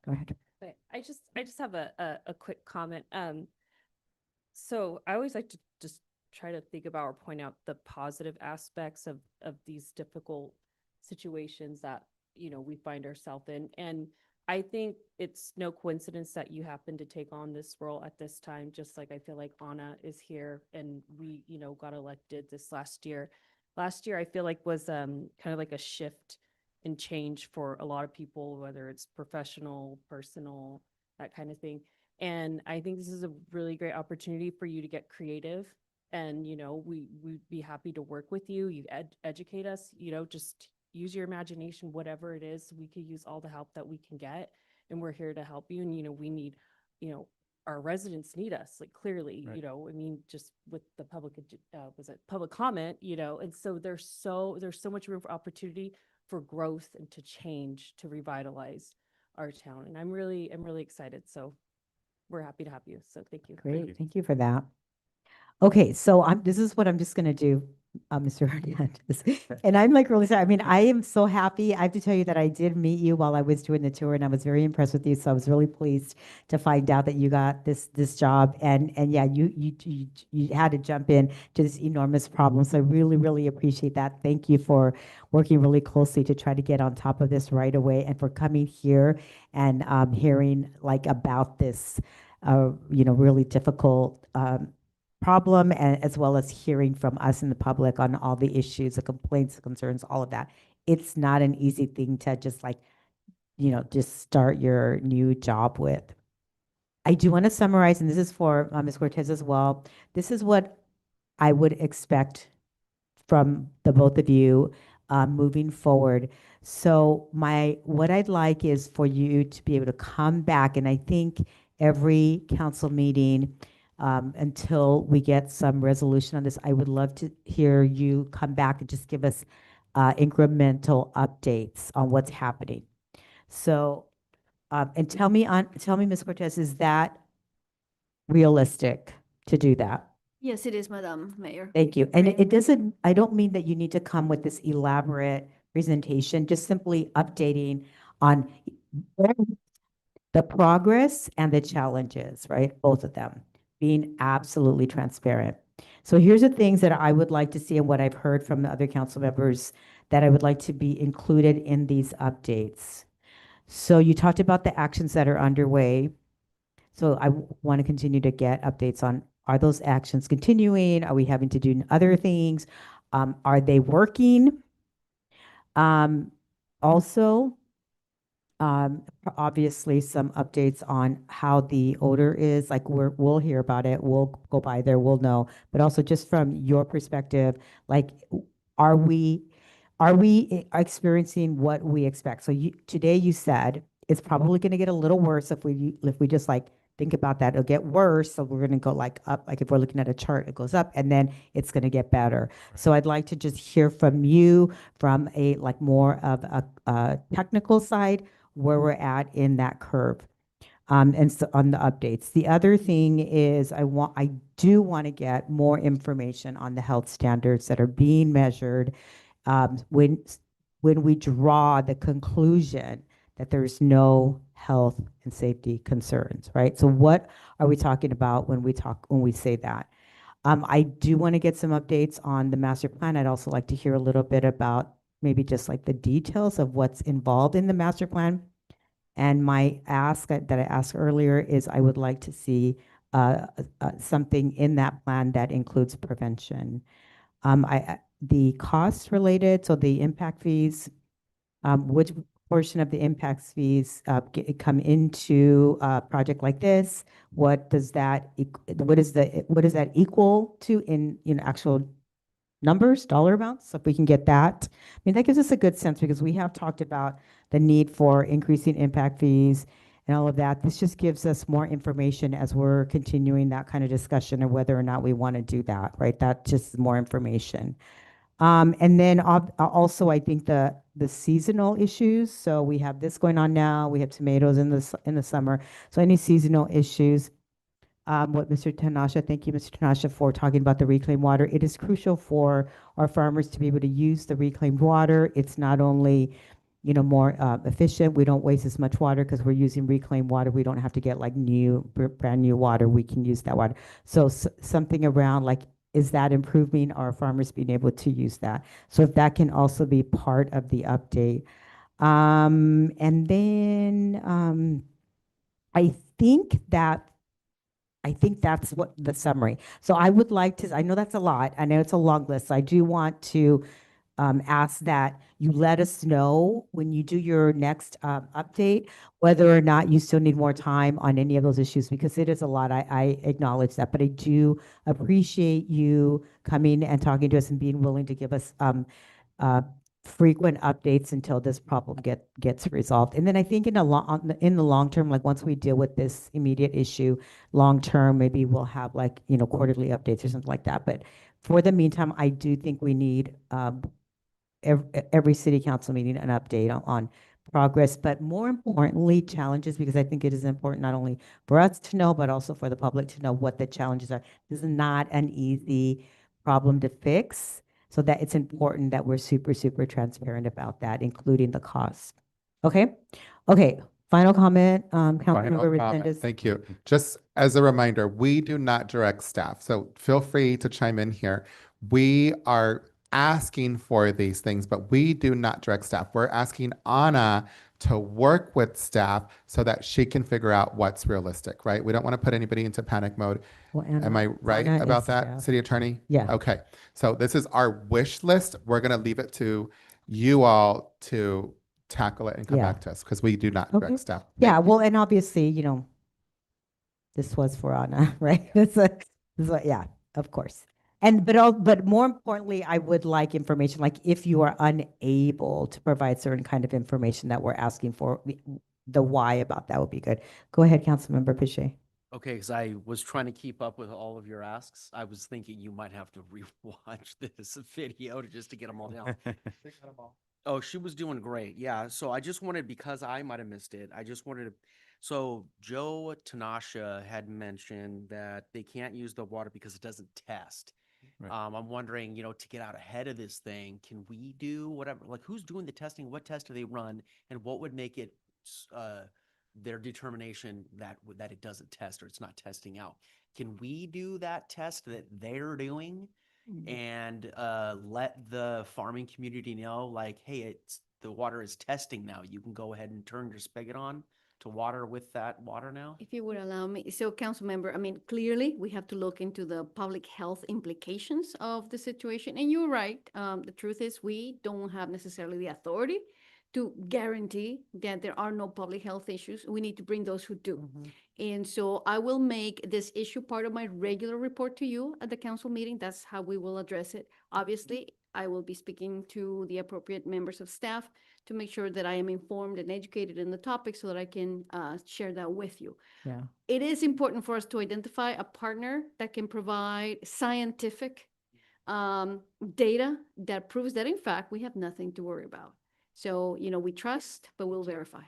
Go ahead. But I just have a quick comment. So I always like to just try to think about or point out the positive aspects of these difficult situations that, we find ourselves in. And I think it's no coincidence that you happen to take on this role at this time, just like I feel like Anna is here and we, got elected this last year. Last year, I feel like was kind of like a shift and change for a lot of people, whether it's professional, personal, that kind of thing. And I think this is a really great opportunity for you to get creative. And, we'd be happy to work with you. You educate us, just use your imagination, whatever it is. We could use all the help that we can get. And we're here to help you. And, we need, our residents need us, like clearly, Right. I mean, just with the public, public comment, and so there's so much room for opportunity for growth and to change, to revitalize our town. And I'm really excited. So we're happy to have you. So thank you. Great, thank you for that. Okay, so this is what I'm just gonna do. Mr. Hernandez. And I'm like really sorry. I mean, I am so happy. I have to tell you that I did meet you while I was doing the tour, and I was very impressed with you. So I was really pleased to find out that you got this job. And yeah, you had to jump in to this enormous problem. So I really appreciate that. Thank you for working really closely to try to get on top of this right away, and for coming here and hearing like about this, really difficult problem, and as well as hearing from us in the public on all the issues, the complaints, the concerns, all of that. It's not an easy thing to just like, just start your new job with. I do want to summarize, and this is for Ms. Cortez as well. This is what I would expect from the both of you moving forward. So what I'd like is for you to be able to come back, and I think every council meeting, until we get some resolution on this, I would love to hear you come back and just give us incremental updates on what's happening. So, and tell me, Ms. Cortez, is that realistic to do that? Yes, it is, Madam Mayor. Thank you. And it doesn't, I don't mean that you need to come with this elaborate presentation, just simply updating on the progress and the challenges, right? Both of them, being absolutely transparent. So here's the things that I would like to see, and what I've heard from the other council members that I would like to be included in these updates. So you talked about the actions that are underway. So I want to continue to get updates on, are those actions continuing? Are we having to do other things? Are they working? Also, obviously some updates on how the odor is, like we'll hear about it, we'll go by there, we'll know, but also just from your perspective, like, are we experiencing what we expect? So today you said it's probably going to get a little worse if we just like think about that. It'll get worse, so we're going to go like up, like if we're looking at a chart, it goes up and then it's going to get better. So I'd like to just hear from you from a like more of a technical side, where we're at in that curve. And so on the updates. The other thing is I do want to get more information on the health standards that are being measured when we draw the conclusion that there's no health and safety concerns, right? So what are we talking about when we say that? I do want to get some updates on the master plan. I'd also like to hear a little bit about maybe just like the details of what's involved in the master plan. And my ask that I asked earlier is I would like to see something in that plan that includes prevention. The costs related, so the impact fees, which portion of the impact fees come into a project like this? What does that equal to in actual numbers, dollar amounts? So if we can get that, I mean, that gives us a good sense, because we have talked about the need for increasing impact fees and all of that. This just gives us more information as we're continuing that kind of discussion of whether or not we want to do that, right? That just is more information. And then also, I think the seasonal issues. So we have this going on now. We have tomatoes in the summer. So any seasonal issues. What Mr. Tanasha, thank you, Mr. Tanasha, for talking about the reclaimed water. It is crucial for our farmers to be able to use the reclaimed water. It's not only, more efficient. We don't waste as much water because we're using reclaimed water. We don't have to get like brand new water. We can use that water. So something around like, is that improving our farmers being able to use that? So if that can also be part of the update. And then I think that's what the summary. So I would like to, I know that's a lot. I know it's a long list. So I do want to ask that you let us know when you do your next update, whether or not you still need more time on any of those issues, because it is a lot. I acknowledge that, but I do appreciate you coming and talking to us and being willing to give us frequent updates until this problem gets resolved. And then I think in the long term, like once we deal with this immediate issue, long term, maybe we'll have like, quarterly updates or something like that. But for the meantime, I do think we need every city council meeting an update on progress, but more importantly, challenges, because I think it is important not only for us to know, but also for the public to know what the challenges are. This is not an easy problem to fix. So that it's important that we're super, super transparent about that, including the cost. Okay? Okay, final comment, Councilmember Final comment. Resendez. Thank you. Just as a reminder, we do not direct staff, so feel free to chime in here. We are asking for these things, but we do not direct staff. We're asking Anna to work with staff so that she can figure out what's realistic, right? We don't want to put anybody into panic mode. Well, Am I right Anna about is that, staff. City Attorney? Yeah. Okay, so this is our wish list. We're gonna leave it to you all to tackle it and come Yeah. back to us, because we do not Okay. direct staff. Yeah, well, and obviously, this was for Anna, right? Yeah, of course. But more importantly, I would like information, like if you are unable to provide certain kind of information that we're asking for, the why about that would be good. Go ahead, Councilmember Piche. Okay, because I was trying to keep up with all of your asks. I was thinking you might have to rewatch this video just to get them all down. Oh, she was doing great. Yeah. So I just wanted, because I might have missed it, I just wanted to. So Joe Tanasha had mentioned that they can't use the water because it doesn't test. Right. I'm wondering, to get out ahead of this thing, can we do whatever? Like, who's doing the testing? What test do they run? And what would make it their determination that it doesn't test or it's not testing out? Can we do that test that they're doing? And let the farming community know, like, hey, the water is testing now. You can go ahead and turn your spigot on to water with that water now. If you would allow me, so council member, I mean, clearly we have to look into the public health implications of the situation. And you're right. The truth is we don't have necessarily the authority to guarantee that there are no public health issues. We need to bring those who do. And so I will make this issue part of my regular report to you at the council meeting. That's how we will address it. Obviously, I will be speaking to the appropriate members of staff to make sure that I am informed and educated in the topic so that I can share that with you. Yeah. It is important for us to identify a partner that can provide scientific data that proves that in fact we have nothing to worry about. So, we trust, but we'll verify.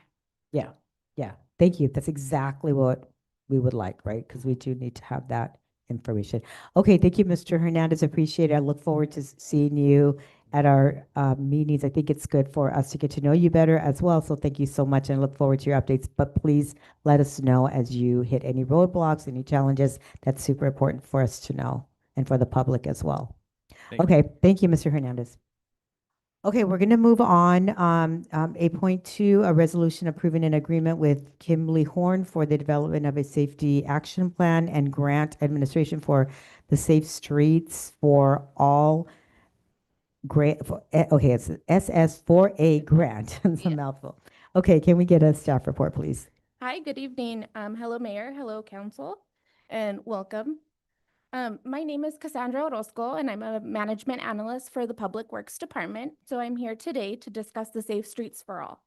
Yeah, yeah. Thank you. That's exactly what we would like, right? Because we do need to have that information. Okay, thank you, Mr. Hernandez. Appreciate it. I look forward to seeing you at our meetings. I think it's good for us to get to know you better as well. So thank you so much and I look forward to your updates. But please let us know as you hit any roadblocks, any challenges. That's super important for us to know and for the public as well. Okay, thank you, Mr. Hernandez. Okay, we're going to move on. 8.2, a resolution approving an agreement with Kimberly Horn for the development of a safety action plan and grant administration for the Safe Streets for All grant. Okay, it's SS4A grant. It's a mouthful. Okay, can we get a staff report, please? Hi, good evening. Hello, Mayor. Hello, Council, and welcome. My name is Cassandra Orozco, and I'm a management analyst for the Public Works Department. So I'm here today to discuss the Safe Streets for All.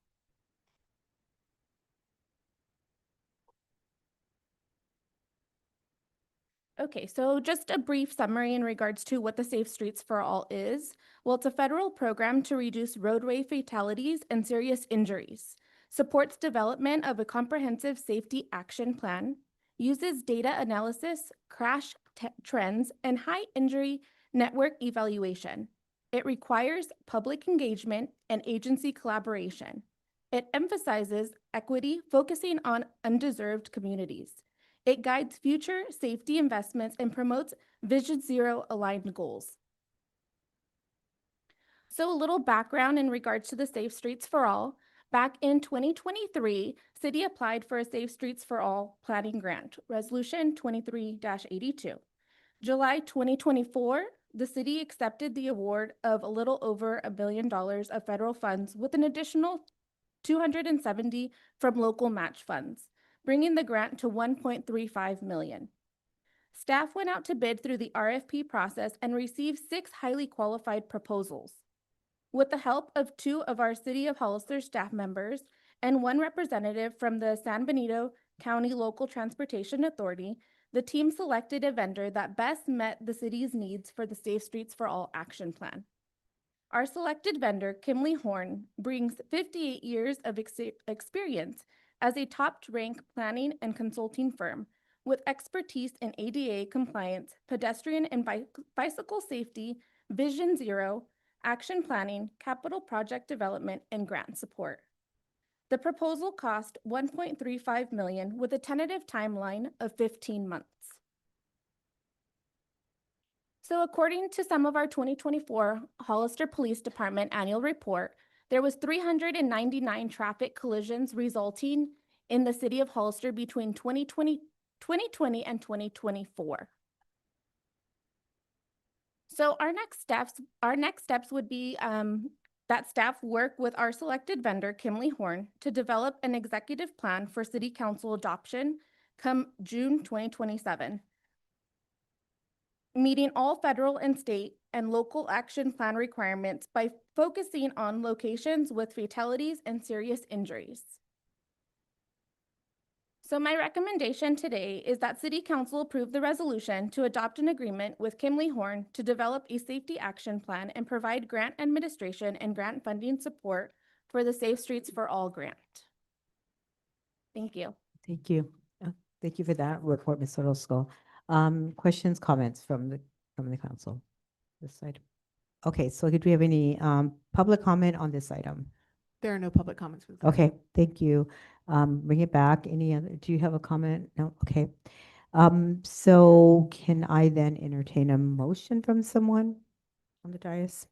Okay, so just a brief summary in regards to what the Safe Streets for All is. Well, it's a federal program to reduce roadway fatalities and serious injuries, supports development of a comprehensive safety action plan, uses data analysis, crash trends, and high injury network evaluation. It requires public engagement and agency collaboration. It emphasizes equity, focusing on undeserved communities. It guides future safety investments and promotes Vision Zero aligned goals. So a little background in regards to the Safe Streets for All. Back in 2023, City applied for a Safe Streets for All planning grant, Resolution 23-82. July 2024, the city accepted the award of a little over $1 billion of federal funds with an additional 270 from local match funds, bringing the grant to $1.35 million. Staff went out to bid through the RFP process and received 6 highly qualified proposals. With the help of 2 of our City of Hollister staff members and 1 representative from the San Benito County Local Transportation Authority, the team selected a vendor that best met the city's needs for the Safe Streets for All action plan. Our selected vendor, Kimberly Horn, brings 58 years of experience as a top-ranked planning and consulting firm with expertise in ADA compliance, pedestrian and bicycle safety, Vision Zero, action planning, capital project development, and grant support. The proposal cost $1.35 million with a tentative timeline of 15 months. So according to some of our 2024 Hollister Police Department annual report, there was 399 traffic collisions resulting in the city of Hollister between 2020 and 2024. So our next steps would be that staff work with our selected vendor, Kimley Horn, to develop an executive plan for city council adoption come June 2027, meeting all federal and state and local action plan requirements by focusing on locations with fatalities and serious injuries. So my recommendation today is that City Council approve the resolution to adopt an agreement with Kimley Horn to develop a safety action plan and provide grant administration and grant funding support for the Safe Streets for All grant. Thank you. Thank you. Thank you for that report, Ms. Orozco. Questions, comments from the council? This side. Okay, so do we have any public comment on this item? There are no public comments. For this. Okay, thank you. Bring it back. Any other, do you have a comment? No, okay. So can I then entertain a motion from someone on the dais?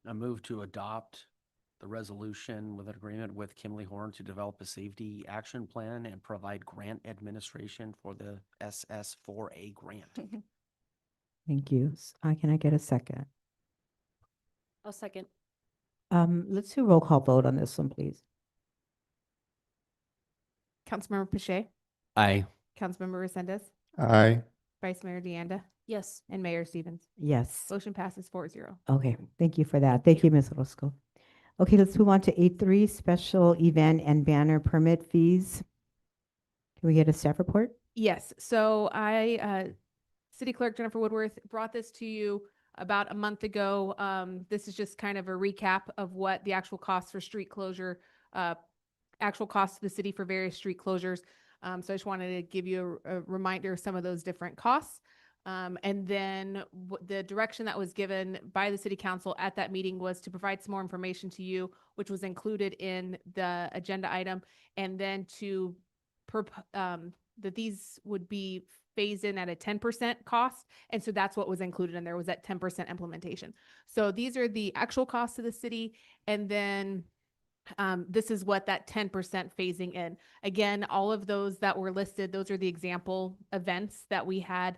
I move to adopt the resolution with an agreement with Kimley Horn to develop a safety action plan and provide grant administration for the SS4A grant. Thank you. Can I get a second? I'll second. Let's do a roll call vote on this one, please. Councilmember Pache, Aye. Councilmember Resendez, Aye. Vice Mayor Deanda, Yes. and Mayor Stevens. Yes. Motion passes 4-0. Okay, thank you for that. Thank you, Ms. Orozco. Okay, let's move on to 8.3, special event and banner permit fees. Can we get a staff report? Yes, so City Clerk Jennifer Woodworth brought this to you about a month ago. This is just kind of a recap of what the actual costs for street closure, actual costs to the city for various street closures. So I just wanted to give you a reminder of some of those different costs. And then the direction that was given by the city council at that meeting was to provide some more information to you, which was included in the agenda item, and then to that these would be phased in at a 10% cost. And so that's what was included in there, was that 10% implementation. So these are the actual costs of the city. And then this is what that 10% phasing in. Again, all of those that were listed, those are the example events that we had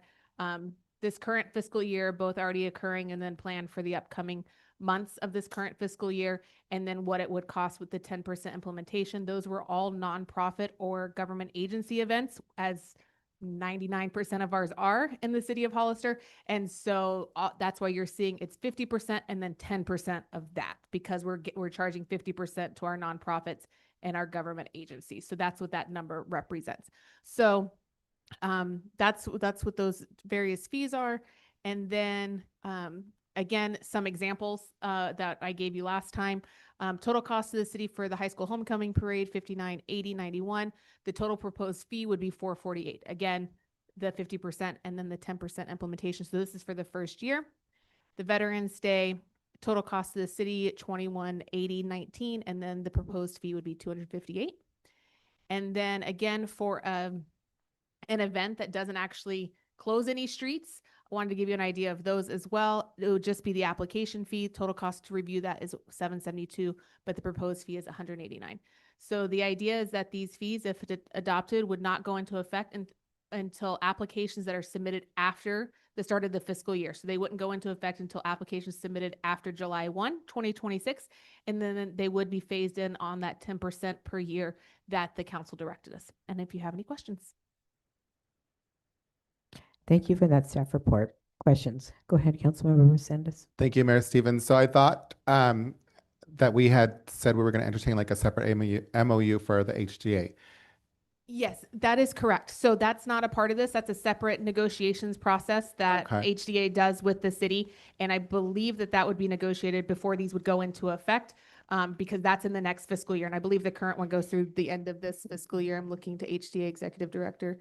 this current fiscal year, both already occurring and then planned for the upcoming months of this current fiscal year, and then what it would cost with the 10% implementation. Those were all nonprofit or government agency events, as 99% of ours are in the city of Hollister. And so that's why you're seeing it's 50% and then 10% of that, because we're charging 50% to our nonprofits and our government agencies. So that's what that number represents. So that's what those various fees are. And then again, some examples that I gave you last time. Total cost to the city for the high school homecoming parade, $59.80.91. The total proposed fee would be $448. Again, the 50% and then the 10% implementation. So this is for the first year. The Veterans Day, total cost to the city, $21.80.19, and then the proposed fee would be $258. And then again, for an event that doesn't actually close any streets, I wanted to give you an idea of those as well. It would just be the application fee. Total cost to review that is $772, but the proposed fee is $189. So the idea is that these fees, if adopted, would not go into effect until applications that are submitted after the start of the fiscal year. So they wouldn't go into effect until applications submitted after July 1, 2026. And then they would be phased in on that 10% per year that the council directed us. And if you have any questions. Thank you for that staff report. Questions? Go ahead, Councilmember Resendez. Thank you, Mayor Stevens. So I thought that we had said we were going to entertain like a separate MOU for the HGA. Yes, that is correct. So that's not a part of this. That's a separate negotiations process that HDA does with the city. And I believe that that would be negotiated before these would go into effect. because that's in the next fiscal year. And I believe the current one goes through the end of this fiscal year. I'm looking to HDA Executive Director.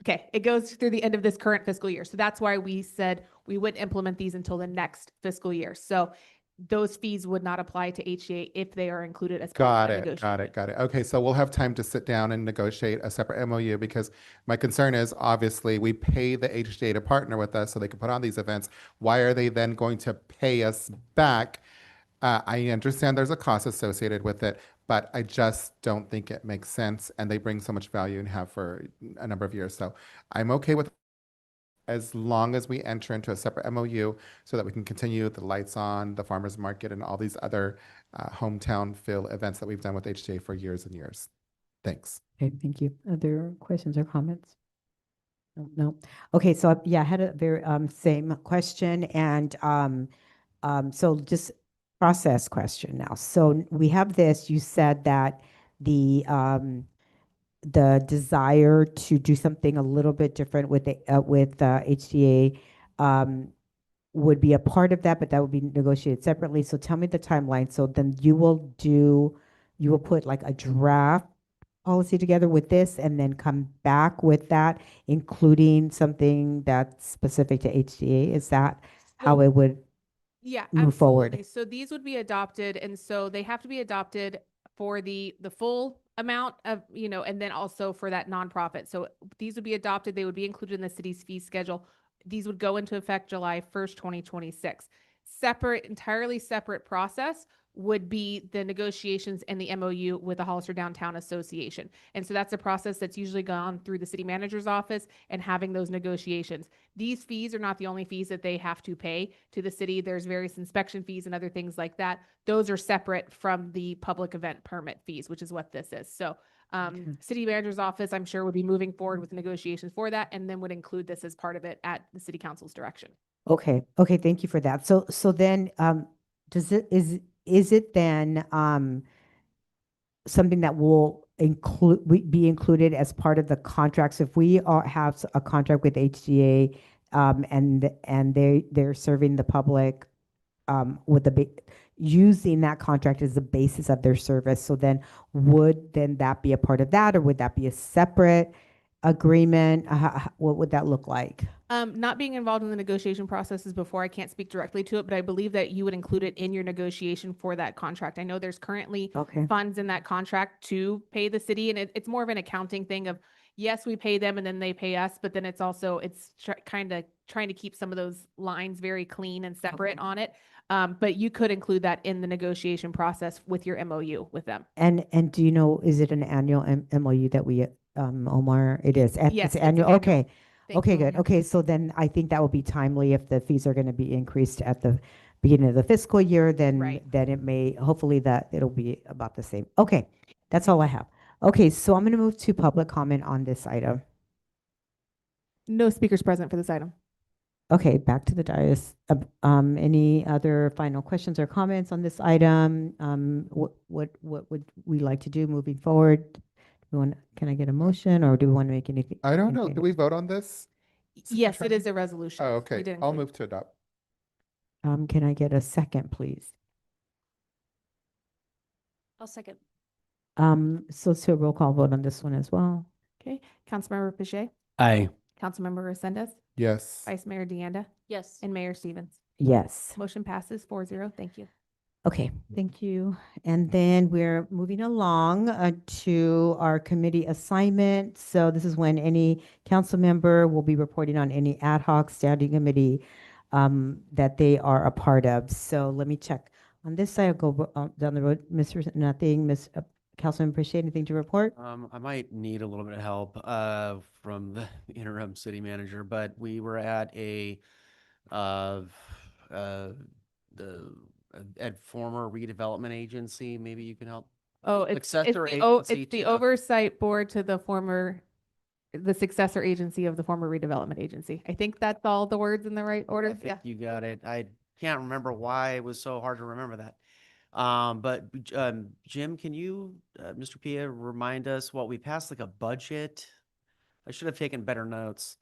Okay, it goes through the end of this current fiscal year. So that's why we said we wouldn't implement these until the next fiscal year. So those fees would not apply to HDA if they are included as part Got of that it, got negotiation. it, got it. Okay, so we'll have time to sit down and negotiate a separate MOU because my concern is obviously we pay the HDA to partner with us so they can put on these events. Why are they then going to pay us back? I understand there's a cost associated with it, but I just don't think it makes sense. And they bring so much value and have for a number of years. So I'm okay with as long as we enter into a separate MOU so that we can continue the lights on, the farmer's market, and all these other hometown feel events that we've done with HTA for years and years. Thanks. Okay, thank you. Other questions or comments? No. Okay, so yeah, I had a very same question, and so just process question now. So we have this. You said that the desire to do something a little bit different with the HDA would be a part of that, but that would be negotiated separately. So tell me the timeline. So then you will put like a draft policy together with this and then come back with that, including something that's specific to HDA? Is that how So- it would Yeah, move forward? absolutely. So these would be adopted, and so they have to be adopted for the full amount of, and then also for that nonprofit. So these would be adopted, they would be included in the city's fee schedule. These would go into effect July 1st, 2026. Entirely separate process would be the negotiations and the MOU with the Hollister Downtown Association. And so that's a process that's usually gone through the city manager's office and having those negotiations. These fees are not the only fees that they have to pay to the city. There's various inspection fees and other things like that. Those are separate from the public event permit fees, which is what this is. So city manager's office, I'm sure, would be moving forward with negotiations for that and then would include this as part of it at the city council's direction. Okay, thank you for that. So then, is it then, something that will be included as part of the contracts? If we have a contract with HGA, and they're serving the public, with using that contract as the basis of their service, so then would then that be a part of that, or would that be a separate agreement? What would that look like? Not being involved in the negotiation processes before, I can't speak directly to it, but I believe that you would include it in your negotiation for that contract. I know there's currently Okay. funds in that contract to pay the city, and it's more of an accounting thing of, yes, we pay them and then they pay us, but then it's also, kind of trying to keep some of those lines very clean and separate on it. But you could include that in the negotiation process with your MOU with them. And do you know, is it an annual MOU that we, Omar? It is. Yes, It's it's annual. annual. Okay. Thank Okay, you, good. Omar. Okay, so then I think that will be timely if the fees are going to be increased at the beginning of the fiscal year, then Right. it may, hopefully that it'll be about the same. Okay, that's all I have. Okay, so I'm going to move to public comment on this item. No speakers present for this item. Okay, back to the dais. Any other final questions or comments on this item? What would we like to do moving forward? Can I get a motion, or do we want to make anything? I don't know. anything- Do we vote on this? Yes, it is a resolution. Oh, We okay. did I'll include- move to adopt. Can I get a second, please? I'll second. So it's a roll call vote on this one as well. Okay, Councilmember Pache, Aye. Councilmember Resendez, Yes. Vice Mayor Deanda, Yes. and Mayor Stevens. Yes. Motion passes 4-0. Thank you. Okay, thank you. And then we're moving along to our committee assignment. So this is when any council member will be reporting on any ad hoc standing committee that they are a part of. So let me check. On this side, I'll go down the road. Mr. Nothing, Ms. Councilman, appreciate anything to report? I might need a little bit of help from the interim city manager, but we were at the former redevelopment agency. Maybe you can help. Oh, it's Successor the agency it's the to- oversight board to the successor agency of the former redevelopment agency. I think that's all the words in the right order. Yeah. You got it. I can't remember why it was so hard to remember that. But Jim, can you, Mr. Pia, remind us what we passed, like a budget? I should have taken better notes.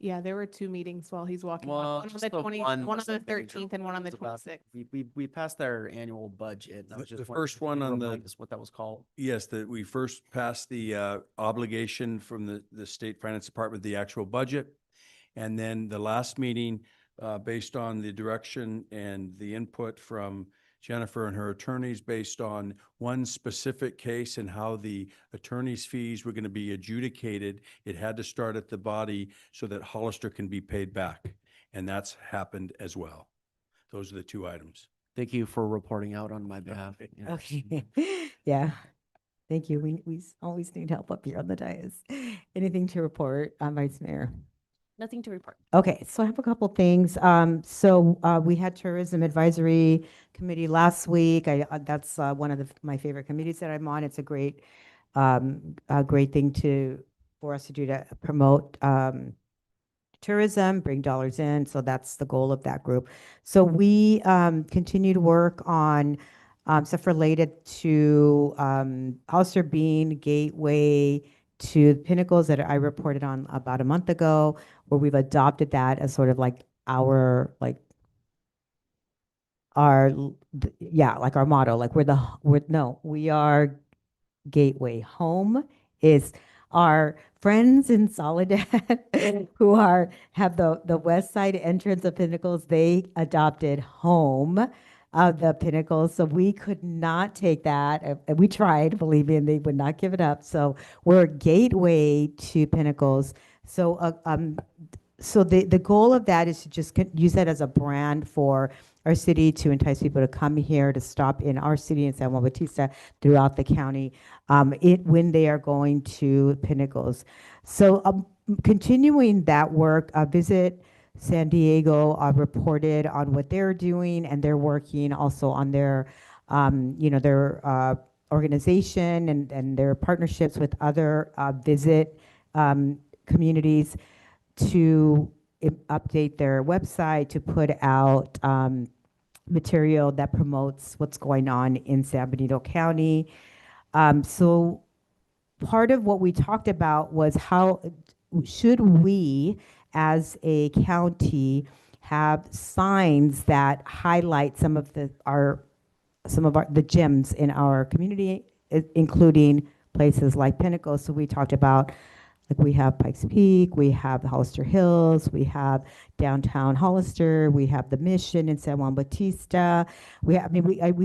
Yeah, there were two meetings while he's walking. Well, One on just the the 20, one one on was the the major 13th and one on the It's about- 26th. We passed our annual budget. and I was The just wondering first if you one could on the- remind us what that was called. Yes, that we first passed the obligation from the State Finance Department, the actual budget. And then the last meeting, based on the direction and the input from Jennifer and her attorneys, based on one specific case and how the attorney's fees were going to be adjudicated, it had to start at the body so that Hollister can be paid back. And that's happened as well. Those are the two items. Thank you for reporting out on my behalf. Yeah. Okay, yeah. Thank you. We always need help up here on the dais. Anything to report, Vice Mayor? Nothing to report. Okay, so I have a couple things. We had Tourism Advisory Committee last week. That's one of my favorite committees that I'm on. It's a great thing for us to do to promote tourism, bring dollars in. So that's the goal of that group. So we continue to work on stuff related to Hollister being gateway to Pinnacles that I reported on about a month ago, where we've adopted that as sort of like our motto, like we are gateway. Home is our friends in Soledad who have the west side entrance of Pinnacles. They adopted home of the Pinnacles, so we could not take that. And we tried, believe me, and they would not give it up. So we're a gateway to Pinnacles. So the goal of that is to just use that as a brand for our city, to entice people to come here, to stop in our city in San Juan Bautista, throughout the county, when they are going to Pinnacles. So continuing that work, Visit San Diego reported on what they're doing, and they're working also on their organization and their partnerships with other visit communities to update their website, to put out material that promotes what's going on in San Benito County. So part of what we talked about was how should we as a county have signs that highlight some of the gems in our community, including places like Pinnacle. So we talked about, like, we have Pikes Peak, we have the Hollister Hills, we have downtown Hollister, we have the Mission in San Juan Bautista. We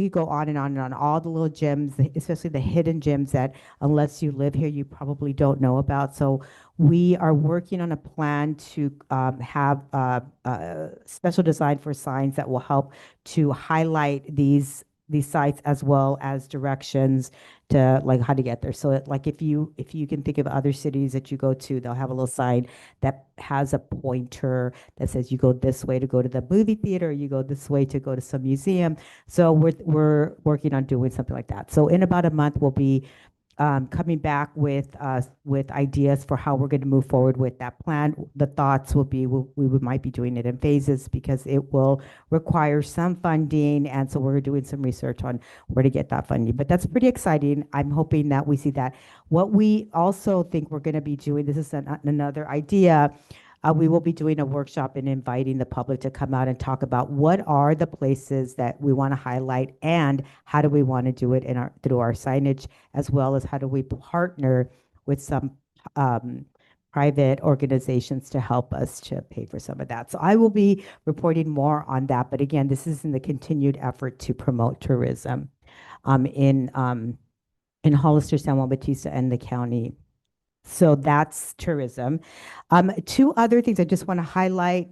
go on and on and on, all the little gems, especially the hidden gems that unless you live here, you probably don't know about. So we are working on a plan to have a special design for signs that will help to highlight these sites, as well as directions to like how to get there. So like if you can think of other cities that you go to, they'll have a little sign that has a pointer that says you go this way to go to the movie theater, you go this way to go to some museum. So we're working on doing something like that. So in about a month, we'll be coming back with ideas for how we're going to move forward with that plan. The thoughts will be we might be doing it in phases because it will require some funding, and so we're doing some research on where to get that funding. But that's pretty exciting. I'm hoping that we see that. What we also think we're going to be doing, this is another idea. We will be doing a workshop and inviting the public to come out and talk about what are the places that we want to highlight and how do we want to do it through our signage, as well as how do we partner with some private organizations to help us to pay for some of that. So I will be reporting more on that. But again, this is in the continued effort to promote tourism in Hollister, San Juan Bautista, and the county. So that's tourism. Two other things I just want to highlight,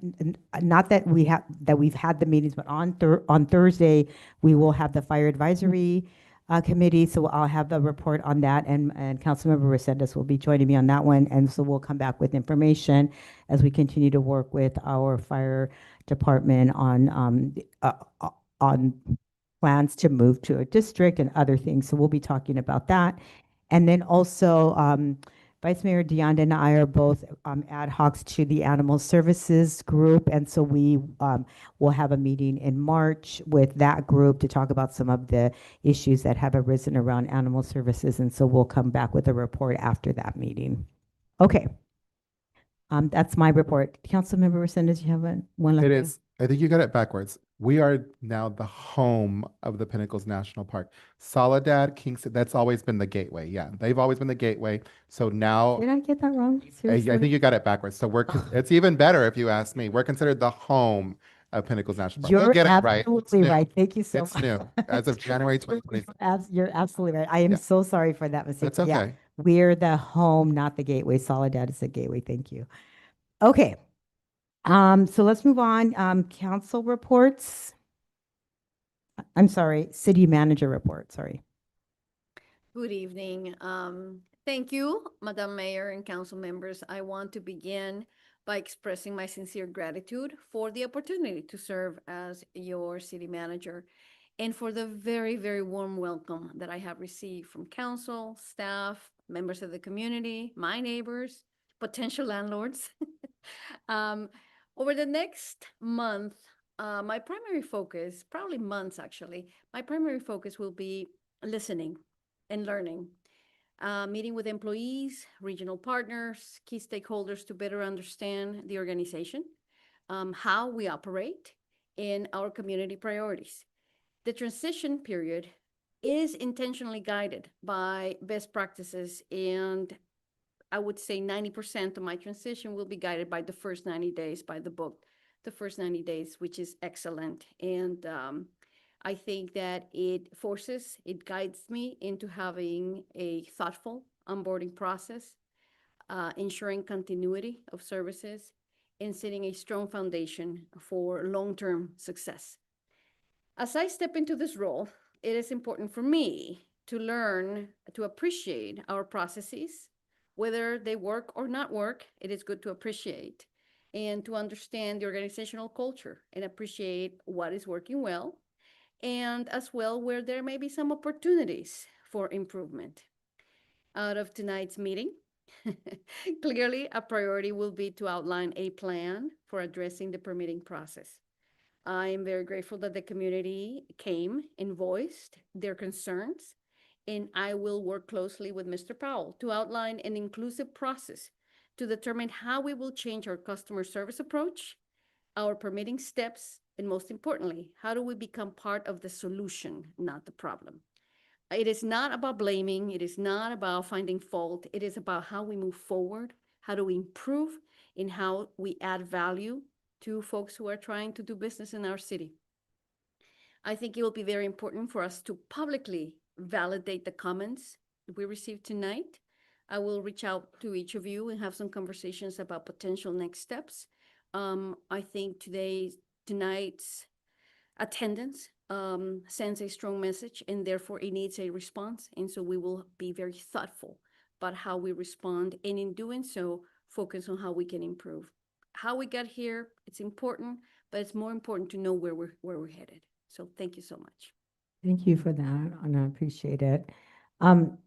not that we've had the meetings, but on Thursday, we will have the fire advisory committee. So I'll have a report on that, and Councilmember Resendez will be joining me on that one. And so we'll come back with information as we continue to work with our fire department on plans to move to a district and other things. So we'll be talking about that. And then also, Vice Mayor DeAnda and I are both ad hocs to the Animal Services Group, and so we will have a meeting in March with that group to talk about some of the issues that have arisen around animal services, and so we'll come back with a report after that meeting. Okay. That's my report. Councilmember Resendez, you have one last It thing? is, I think you got it backwards. We are now the home of the Pinnacles National Park. Soledad, Kingston, that's always been the gateway. Yeah, they've always been the gateway. So now Did I get that wrong? I Seriously? think you got it backwards. So it's even better if you ask me. We're considered the home of Pinnacles National Park. We'll You're get it right. It's absolutely new. right. Thank you so It's much. new as of January 2023. You're absolutely right. I am Yeah. so sorry for that mistake. That's Yeah, okay. we're the home, not the gateway. Soledad is the gateway. Thank you. Okay. So let's move on. Council reports. I'm sorry, city manager report. Sorry. Good evening. Thank you, Madam Mayor and council members. I want to begin by expressing my sincere gratitude for the opportunity to serve as your city manager and for the very, very warm welcome that I have received from council, staff, members of the community, my neighbors, potential landlords. Over the next month, my primary focus, probably months actually, my primary focus will be listening and learning, meeting with employees, regional partners, key stakeholders to better understand the organization, how we operate, and our community priorities. The transition period is intentionally guided by best practices, and I would say 90% of my transition will be guided by the first 90 days, by the book, the first 90 days, which is excellent. And I think that it guides me into having a thoughtful onboarding process, ensuring continuity of services, and setting a strong foundation for long-term success. As I step into this role, it is important for me to learn to appreciate our processes, whether they work or not work. It is good to appreciate and to understand the organizational culture and appreciate what is working well, and as well where there may be some opportunities for improvement. Out of tonight's meeting, clearly a priority will be to outline a plan for addressing the permitting process. I am very grateful that the community came and voiced their concerns, and I will work closely with Mr. Powell to outline an inclusive process to determine how we will change our customer service approach, our permitting steps, and most importantly, how do we become part of the solution, not the problem. It is not about blaming. It is not about finding fault. It is about how we move forward, how do we improve, and how we add value to folks who are trying to do business in our city. I think it will be very important for us to publicly validate the comments we received tonight. I will reach out to each of you and have some conversations about potential next steps. I think tonight's attendance sends a strong message, and therefore it needs a response. And so we will be very thoughtful about how we respond, and in doing so, focus on how we can improve. How we got here, it's important, but it's more important to know where we're headed. So thank you so much. Thank you for that, and I appreciate it.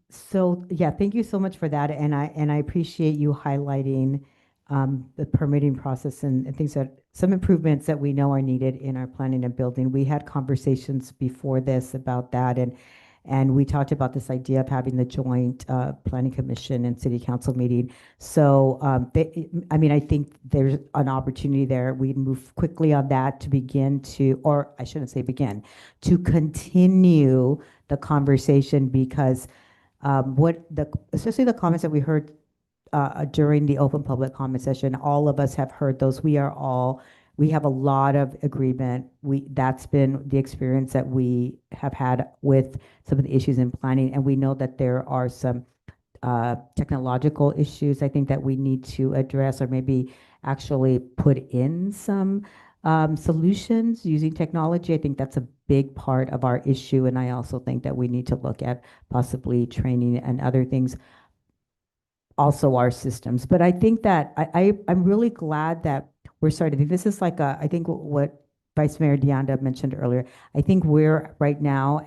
So yeah, thank you so much for that, and I appreciate you highlighting the permitting process and things that some improvements that we know are needed in our planning and building. We had conversations before this about that, and we talked about this idea of having the joint planning commission and city council meeting. So I think there's an opportunity there. We move quickly on that to begin to, or I shouldn't say begin, to continue the conversation, because especially the comments that we heard during the open public comment session, all of us have heard those. We have a lot of agreement. That's been the experience that we have had with some of the issues in planning, and we know that there are some technological issues, I think, that we need to address, or maybe actually put in some solutions using technology. I think that's a big part of our issue, and I also think that we need to look at possibly training and other things, also our systems. But I think that I'm really glad that we're starting. This is like I think what Vice Mayor Deanda mentioned earlier. I think we're right now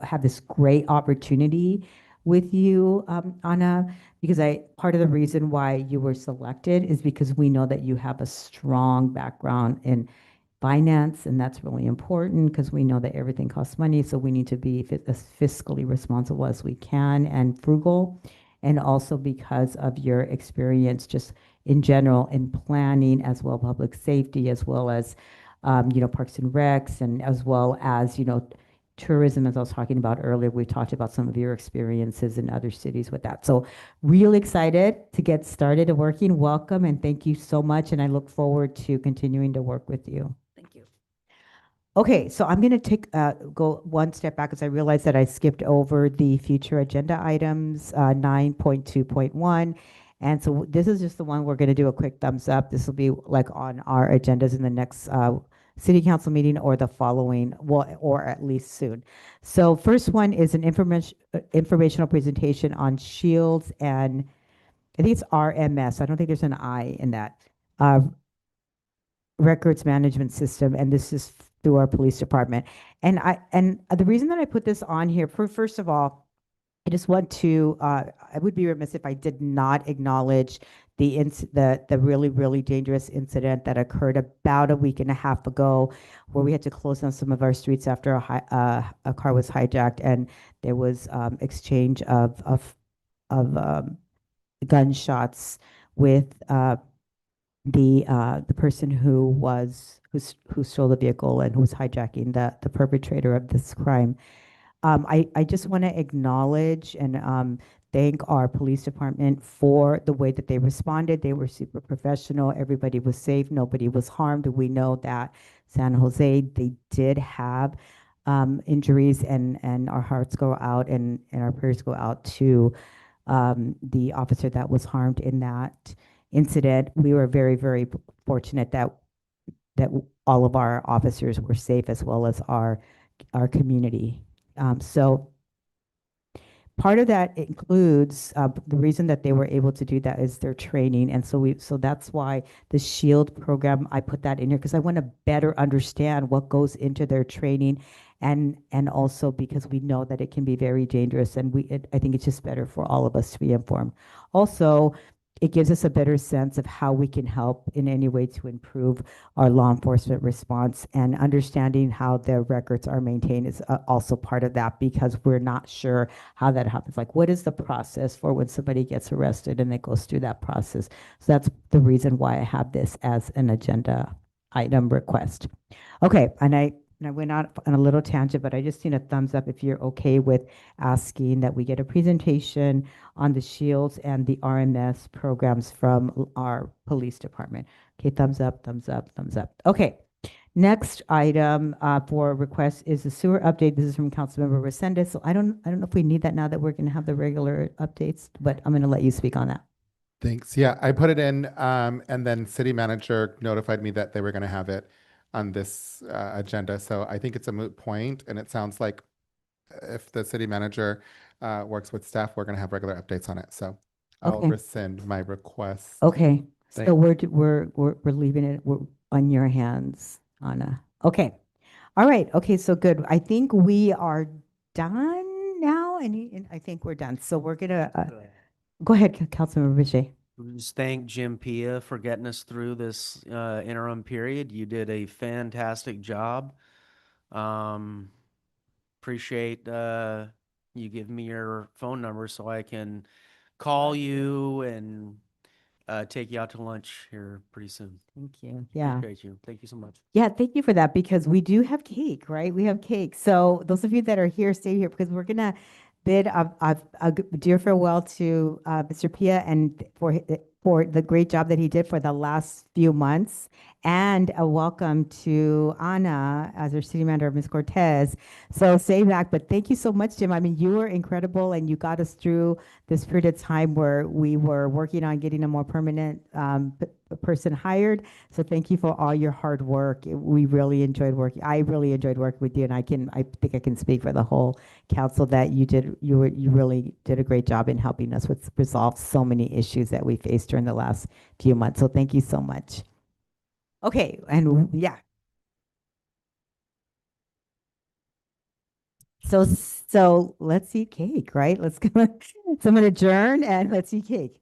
have this great opportunity with you, Anna, because part of the reason why you were selected is because we know that you have a strong background in finance, and that's really important because we know that everything costs money, so we need to be as fiscally responsible as we can and frugal, and also because of your experience just in general in planning as well, public safety, as well as, Parks and Recs, and as well as, tourism, as I was talking about earlier. We talked about some of your experiences in other cities with that. So real excited to get started and working. Welcome and thank you so much. And I look forward to continuing to work with you. Thank you. Okay, so I'm going to go one step back because I realized that I skipped over the future agenda items, 9.2.1. And so this is just the one we're going to do a quick thumbs up. This will be like on our agendas in the next city council meeting or the following, well, or at least soon. So first one is an informational presentation on shields and I think it's RMS. I don't think there's an I in that. Records management system, and this is through our police department. And the reason that I put this on here, first of all, I just want to, I would be remiss if I did not acknowledge the really, really dangerous incident that occurred about a week and a half ago, where we had to close down some of our streets after a car was hijacked, and there was exchange of gunshots with the person who stole the vehicle and who was hijacking the perpetrator of this crime. I just want to acknowledge and thank our police department for the way that they responded. They were super professional. Everybody was safe. Nobody was harmed. We know that San Jose, they did have injuries, and our hearts go out and our prayers go out to the officer that was harmed in that incident. We were very, very fortunate that all of our officers were safe, as well as our community. So part of that includes the reason that they were able to do that is their training, and so that's why the SHIELD program, I put that in here because I want to better understand what goes into their training, and also because we know that it can be very dangerous, and I think it's just better for all of us to be informed. Also, it gives us a better sense of how we can help in any way to improve our law enforcement response, and understanding how their records are maintained is also part of that, because we're not sure how that happens. Like, what is the process for when somebody gets arrested and it goes through that process? So that's the reason why I have this as an agenda item request. Okay, and I went out on a little tangent, but I just need a thumbs up if you're okay with asking that we get a presentation on the SHIELDS and the RMS programs from our police department. Okay, thumbs up, thumbs up, thumbs up. Okay, next item for request is the sewer update. This is from Councilmember Resendez. So I don't know if we need that now that we're going to have the regular updates, but I'm going to let you speak on that. Thanks. Yeah, I put it in, and then city manager notified me that they were going to have it on this agenda. So I think it's a moot point, and it sounds like if the city manager works with staff, we're going to have regular updates on it. So I'll Okay. rescind my request. Okay, Thank- so we're leaving it on your hands, Anna. Okay, all right. Okay, so good. I think we are done now, and I think we're done. So we're gonna go ahead, Councilmember Boucher. We just thank Jim Pia for getting us through this interim period. You did a fantastic job. Appreciate you giving me your phone number so I can call you and take you out to lunch here pretty soon. Thank you. Yeah. Appreciate you. Thank you so much. Yeah, thank you for that, because we do have cake, right? We have cake. So those of you that are here, stay here, because we're gonna bid a dear farewell to Mr. Pia, and for the great job that he did for the last few months, and a welcome to Ana as our city manager, Ms. Cortez. So stay back, but thank you so much, Jim. I mean, you were incredible, and you got us through this period of time where we were working on getting a more permanent person hired. So thank you for all your hard work. We really enjoyed working. I really enjoyed working with you, and I think I can speak for the whole council that you really did a great job in helping us resolve so many issues that we faced during the last few months. So thank you so much. Okay, and yeah. So let's eat cake, right? Let's go. Someone adjourn and let's eat cake.